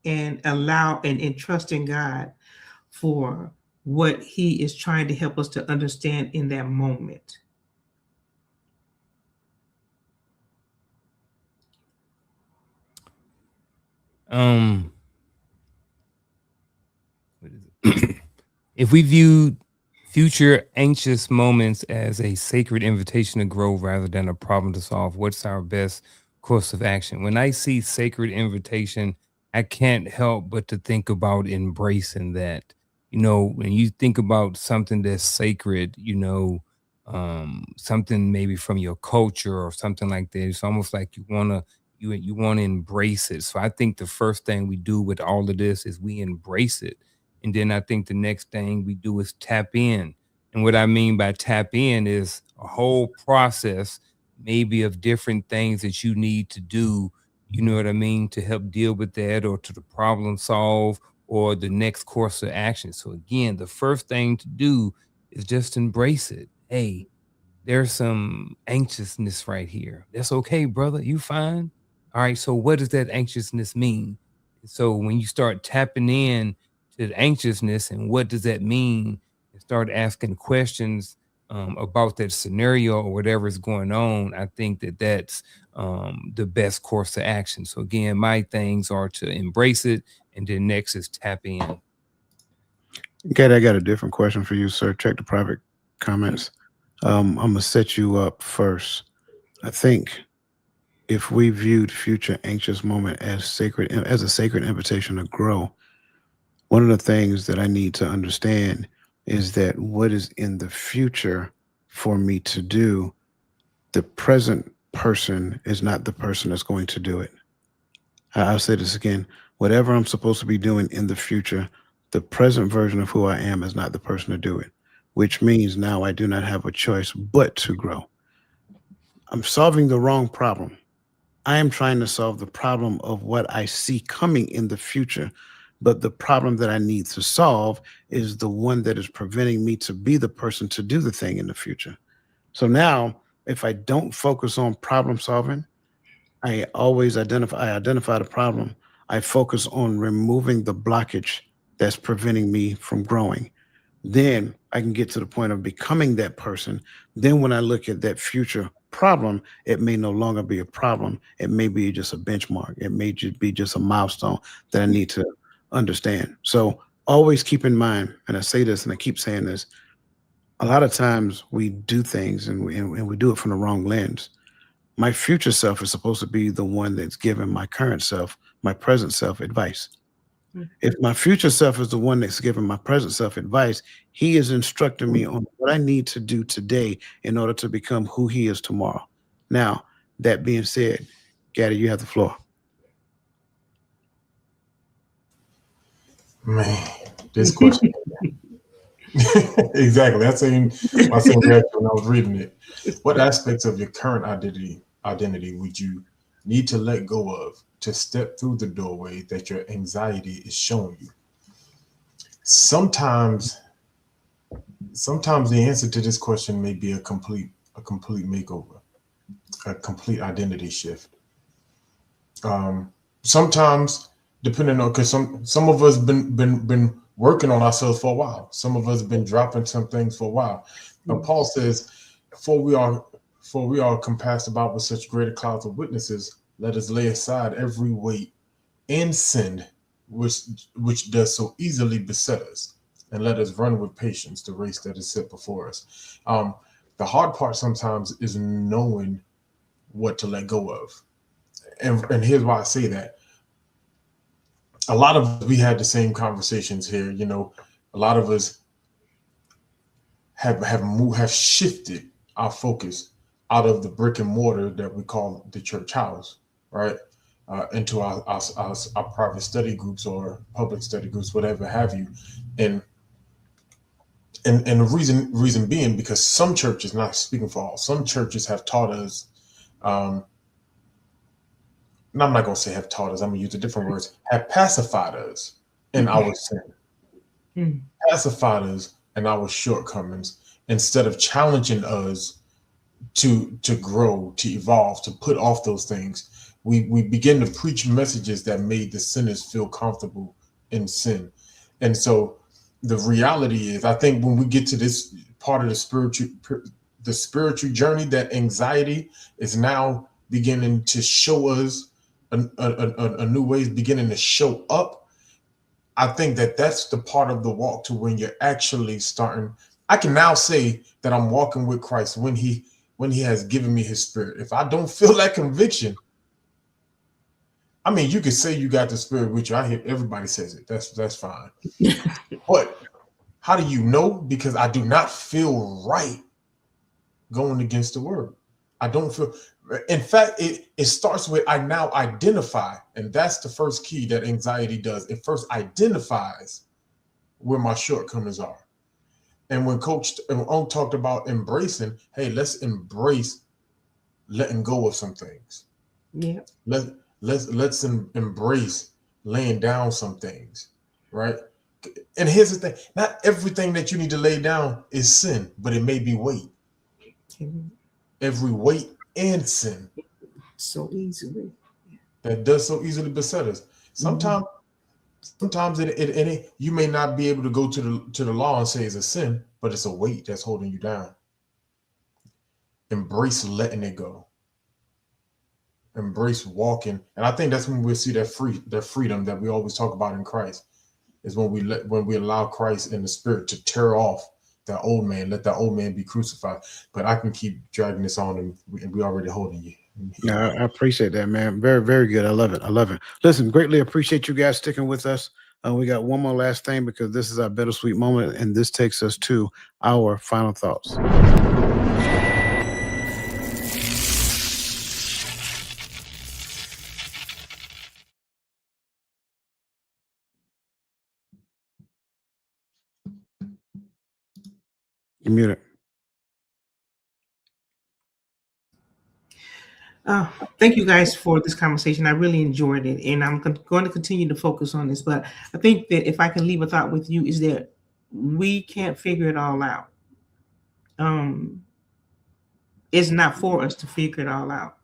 and allow and trust in God for what He is trying to help us to understand in that moment. What is it? If we view future anxious moments as a sacred invitation to grow rather than a problem to solve, what's our best course of action? When I see sacred invitation, I can't help but to think about embracing that. When you think about something that's sacred, something maybe from your culture or something like that, it's almost like you want to embrace it. So I think the first thing we do with all of this is we embrace it, and then I think the next thing we do is tap in. And what I mean by tap in is a whole process, maybe of different things that you need to do, you know what I mean, to help deal with that or to the problem solve or the next course of action. So again, the first thing to do is just embrace it. Hey, there's some anxiousness right here. That's okay, brother. You fine? All right. So what does that anxiousness mean? So when you start tapping in to the anxiousness and what does that mean, and start asking questions about that scenario or whatever is going on, I think that that's the best course of action. So again, my things are to embrace it, and then next is tap in. Okay, I got a different question for you, sir. Check the private comments. I'm gonna set you up first. I think if we viewed future anxious moment as a sacred invitation to grow, one of the things that I need to understand is that what is in the future for me to do, the present person is not the person that's going to do it. I'll say this again. Whatever I'm supposed to be doing in the future, the present version of who I am is not the person to do it, which means now I do not have a choice but to grow. I'm solving the wrong problem. I am trying to solve the problem of what I see coming in the future. But the problem that I need to solve is the one that is preventing me to be the person to do the thing in the future. So now, if I don't focus on problem solving, I identify the problem. I focus on removing the blockage that's preventing me from growing. Then I can get to the point of becoming that person. Then when I look at that future problem, it may no longer be a problem. It may be just a benchmark. It may just be just a milestone that I need to understand. So always keep in mind, and I say this and I keep saying this, a lot of times we do things and we do it from the wrong lens. My future self is supposed to be the one that's giving my current self, my present self advice. If my future self is the one that's giving my present self advice, he is instructing me on what I need to do today in order to become who he is tomorrow. Now, that being said, Gaddy, you have the floor. Man, this question. Exactly. That's my same reaction when I was reading it. What aspects of your current identity would you need to let go of to step through the doorway that your anxiety is showing you? Sometimes the answer to this question may be a complete makeover, a complete identity shift. Sometimes, depending on, because some of us been working on ourselves for a while. Some of us been dropping some things for a while. And Paul says, "For we are compassed about with such greater clouds of witnesses, let us lay aside every weight and sin which does so easily beset us, and let us run with patience the race that is set before us." The hard part sometimes is knowing what to let go of. And here's why I say that. A lot of we had the same conversations here. You know, a lot of us have shifted our focus out of the brick and mortar that we call the church house, right, into our private study groups or public study groups, whatever have you, and the reason being because some churches, not speaking for all, some churches have taught us. And I'm not going to say have taught us, I'm going to use the different words, have pacified us in our sin, pacified us in our shortcomings, instead of challenging us to grow, to evolve, to put off those things. We begin to preach messages that made the sinners feel comfortable in sin. And so the reality is, I think when we get to this part of the spiritual journey, that anxiety is now beginning to show us a new way, is beginning to show up. I think that's the part of the walk to when you're actually starting. I can now say that I'm walking with Christ when he has given me his spirit. If I don't feel that conviction, I mean, you could say you got the spirit with you. I hear everybody says it. That's fine. But how do you know? Because I do not feel right going against the word. I don't feel. In fact, it starts with I now identify, and that's the first key that anxiety does. It first identifies where my shortcomings are. And when Coach Ong talked about embracing, hey, let's embrace letting go of some things. Yeah. Let's embrace laying down some things, right? And here's the thing: not everything that you need to lay down is sin, but it may be weight. Every weight and sin so easily that does so easily beset us. Sometimes it you may not be able to go to the law and say it's a sin, but it's a weight that's holding you down. Embrace letting it go. Embrace walking, and I think that's when we'll see that freedom that we always talk about in Christ. Is when we allow Christ and the Spirit to tear off that old man, let that old man be crucified. But I can keep dragging this on, and we already holding you. Yeah, I appreciate that, man. Very, very good. I love it. Listen, greatly appreciate you guys sticking with us. We got one more last thing because this is our bittersweet moment, and this takes us to our final thoughts. You're muted. Thank you guys for this conversation. I really enjoyed it, and I'm going to continue to focus on this. But I think that if I can leave a thought with you is that we can't figure it all out. It's not for us to figure it all out,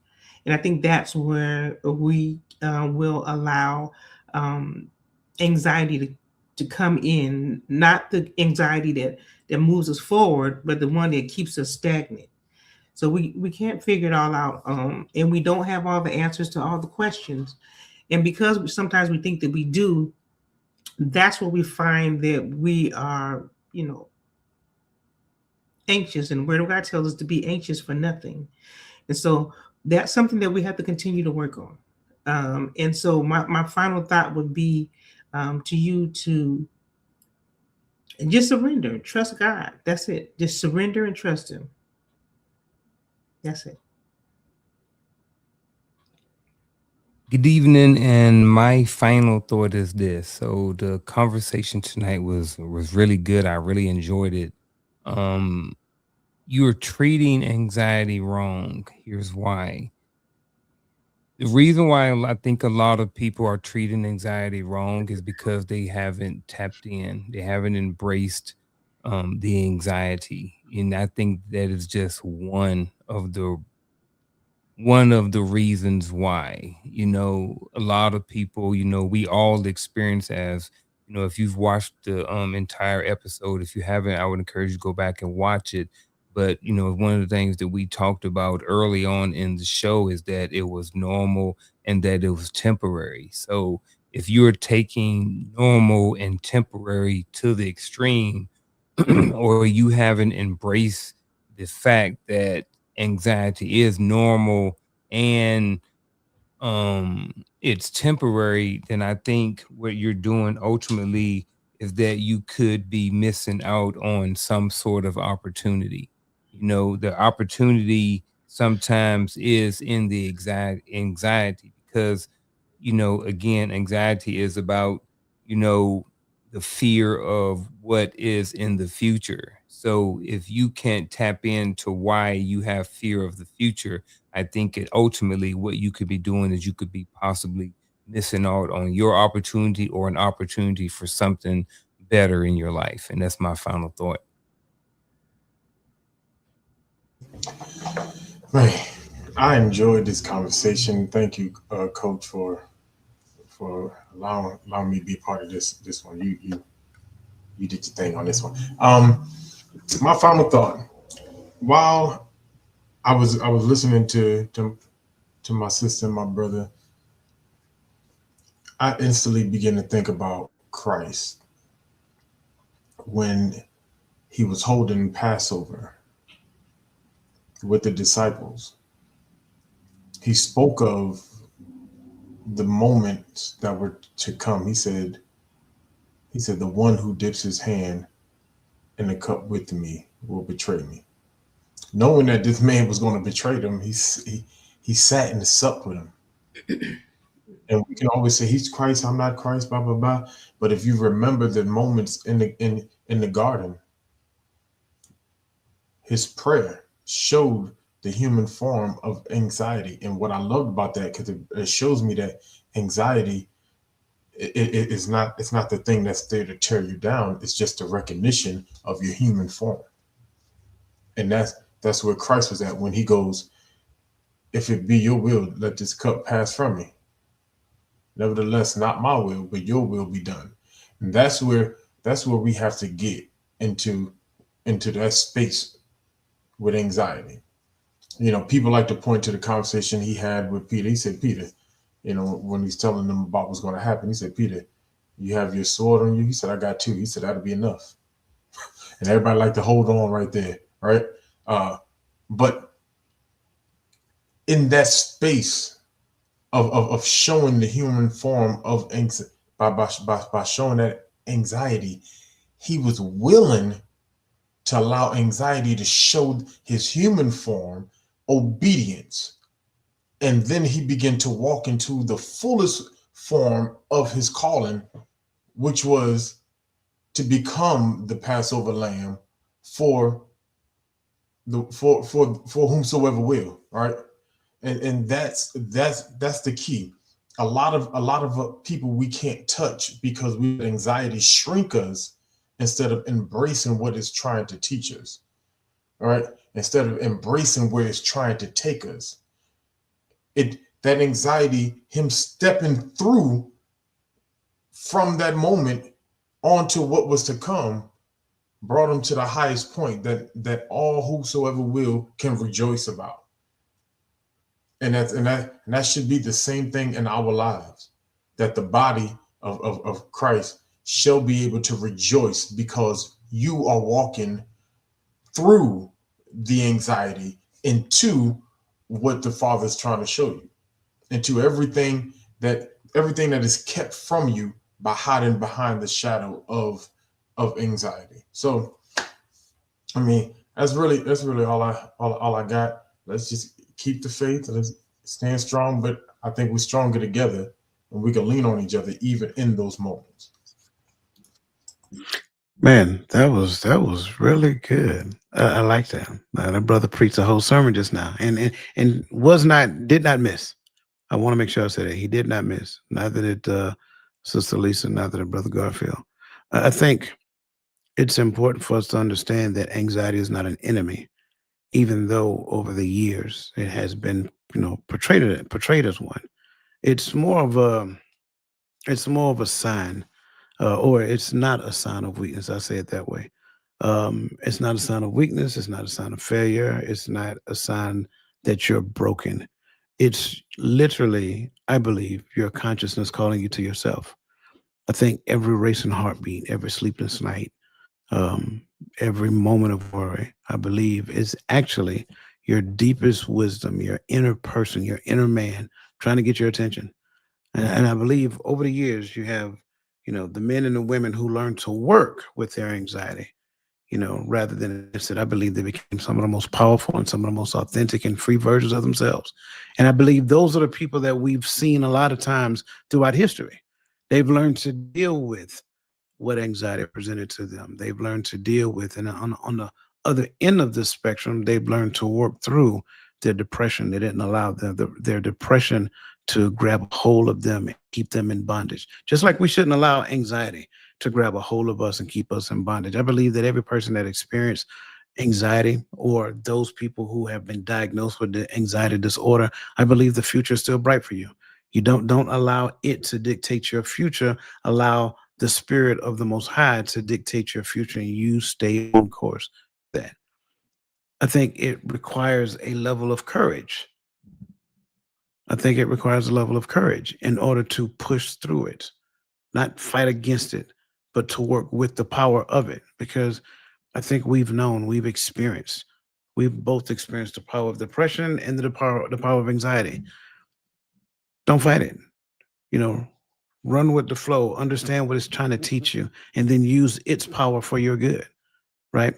and I think that's where we will allow anxiety to come in. Not the anxiety that moves us forward, but the one that keeps us stagnant. So we can't figure it all out, and we don't have all the answers to all the questions. And because sometimes we think that we do, that's where we find that we are, anxious. And Word of God tells us to be anxious for nothing. And so that's something that we have to continue to work on. And so my final thought would be to you to just surrender, trust God. That's it. Just surrender and trust Him. That's it. Good evening, and my final thought is this. So the conversation tonight was really good. I really enjoyed it. You're treating anxiety wrong. Here's why. The reason why I think a lot of people are treating anxiety wrong is because they haven't tapped in. They haven't embraced the anxiety, and I think that is just one of the reasons why. A lot of people, we all experience, as if you've watched the entire episode. If you haven't, I would encourage you to go back and watch it. But one of the things that we talked about early on in the show is that it was normal and that it was temporary. So if you're taking normal and temporary to the extreme, or you haven't embraced the fact that anxiety is normal and it's temporary, then I think what you're doing ultimately is that you could be missing out on some sort of opportunity. The opportunity sometimes is in the anxiety, because again, anxiety is about you know the fear of what is in the future. So if you can't tap into why you have fear of the future, I think it ultimately what you could be doing is you could be possibly missing out on your opportunity, or an opportunity for something better in your life. And that's my final thought. Man, I enjoyed this conversation. Thank you, Coach, for allowing me to be a part of this one. You did your thing on this one. My final thought. While I was listening to my sister and my brother, I instantly began to think about Christ when he was holding Passover with the disciples. He spoke of the moments that were to come. He said, the one who dips his hand in the cup with me will betray me. Knowing that this man was going to betray them, he sat in the sup with him. And we can always say he's Christ, I'm not Christ, blah blah blah. But if you remember the moments in the garden, his prayer showed the human form of anxiety. And what I loved about that, because it shows me that anxiety it's not the thing that's there to tear you down. It's just a recognition of your human form. And that's where Christ was at when he goes, if it be your will, let this cup pass from me. Nevertheless, not my will, but your will be done. And that's where we have to get into that space with anxiety. People like to point to the conversation he had with Peter. He said, Peter, when he's telling them about what's going to happen, he said, Peter, you have your sword on you? He said, I got two. He said, that'll be enough. And everybody like to hold on right there, right? But in that space of showing the human form of anxiety, by showing that anxiety, he was willing to allow anxiety to show his human form, obedience. And then he began to walk into the fullest form of his calling, which was to become the Passover lamb for whomsoever will, right? And that's the key. A lot of people we can't touch because anxiety shrink us instead of embracing what it's trying to teach us. All right, instead of embracing where it's trying to take us. That anxiety, him stepping through from that moment onto what was to come, brought him to the highest point that all whosoever will can rejoice about. And that should be the same thing in our lives, that the body of Christ shall be able to rejoice because you are walking through the anxiety into what the Father is trying to show you, into everything that is kept from you by hiding behind the shadow of anxiety. So I mean, that's really all I got. Let's just keep the faith. Let's stand strong. But I think we're stronger together, and we can lean on each other even in those moments. Man, that was really good. I like that. That brother preached a whole sermon just now, and did not miss. I want to make sure I say that he did not miss. Neither did Sister Lisa, neither did Brother Garfield. I think it's important for us to understand that anxiety is not an enemy, even though over the years it has been, portrayed as one. It's more of a it's more of a sign, or it's not a sign of weakness. I say it that way. It's not a sign of weakness. It's not a sign of failure. It's not a sign that you're broken. It's literally, I believe, your consciousness calling you to yourself. I think every racing heartbeat, every sleepless night, um, every moment of worry, I believe, is actually your deepest wisdom, your inner person, your inner man trying to get your attention. And I believe over the years, you have, the men and the women who learn to work with their anxiety, rather than it. I believe they became some of the most powerful and some of the most authentic and free versions of themselves. And I believe those are the people that we've seen a lot of times throughout history. They've learned to deal with what anxiety presented to them. They've learned to deal with, and on the other end of the spectrum, they've learned to work through their depression. They didn't allow their depression to grab a hold of them and keep them in bondage. Just like we shouldn't allow anxiety to grab a hold of us and keep us in bondage. I believe that every person that experienced anxiety, or those people who have been diagnosed with the anxiety disorder, I believe the future is still bright for you. You don't allow it to dictate your future. Allow the spirit of the Most High to dictate your future, and you stay on course. That I think it requires a level of courage. I think it requires a level of courage in order to push through it, not fight against it, but to work with the power of it. Because I think we've both experienced the power of depression and the power of anxiety. Don't fight it. You know, run with the flow, understand what it's trying to teach you, and then use its power for your good. Right?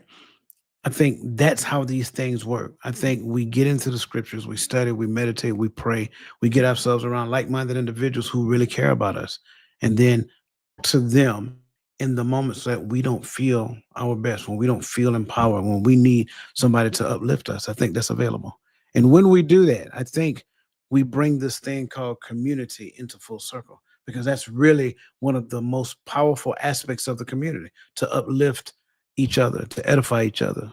I think that's how these things work. I think we get into the scriptures, we study, we meditate, we pray, we get ourselves around like-minded individuals who really care about us, and then to them in the moments that we don't feel our best, when we don't feel empowered, when we need somebody to uplift us. I think that's available. And when we do that, I think we bring this thing called community into full circle, because that's really one of the most powerful aspects of the community, to uplift each other, to edify each other,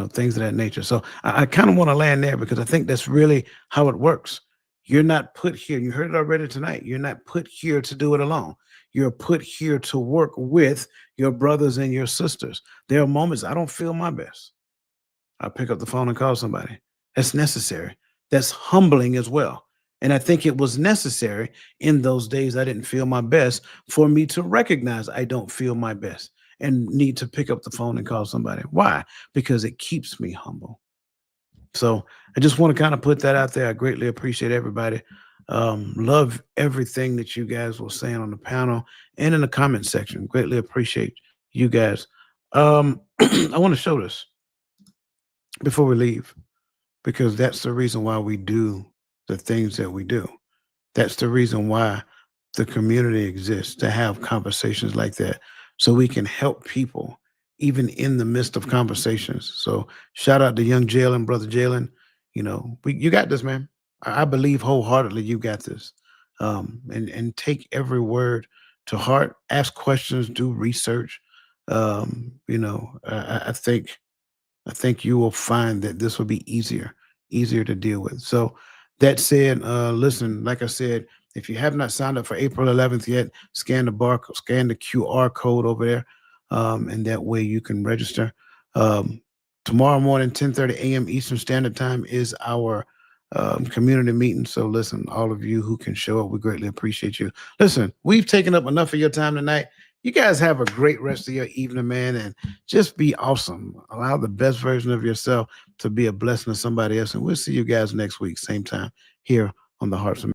things of that nature. So I kind of want to land there because I think that's really how it works. You're not put here, you heard it already tonight, you're not put here to do it alone. You're put here to work with your brothers and your sisters. There are moments I don't feel my best. I pick up the phone and call somebody. That's necessary. That's humbling as well. And I think it was necessary in those days I didn't feel my best, for me to recognize I don't feel my best and need to pick up the phone and call somebody. Why? Because it keeps me humble. So I just want to kind of put that out there. I greatly appreciate everybody. Love everything that you guys were saying on the panel and in the comment section. Greatly appreciate you guys. I want to show this before we leave, because that's the reason why we do the things that we do. That's the reason why the community exists, to have conversations like that, so we can help people even in the midst of conversations. So shout out to young Jalen, brother Jalen. You got this, man. I believe wholeheartedly you got this. And take every word to heart. Ask questions. Do research. I think you will find that this will be easier to deal with. So that said, listen, like I said, if you have not signed up for April 11th yet, scan the QR code over there. and that way you can register. Tomorrow morning, 10:30 a.m. Eastern Standard Time is our community meeting. So listen, all of you who can show up, we greatly appreciate you. Listen, we've taken up enough of your time tonight. You guys have a great rest of your evening, man, and just be awesome. Allow the best version of yourself to be a blessing to somebody else. And we'll see you guys next week, same time, here on the Hearts of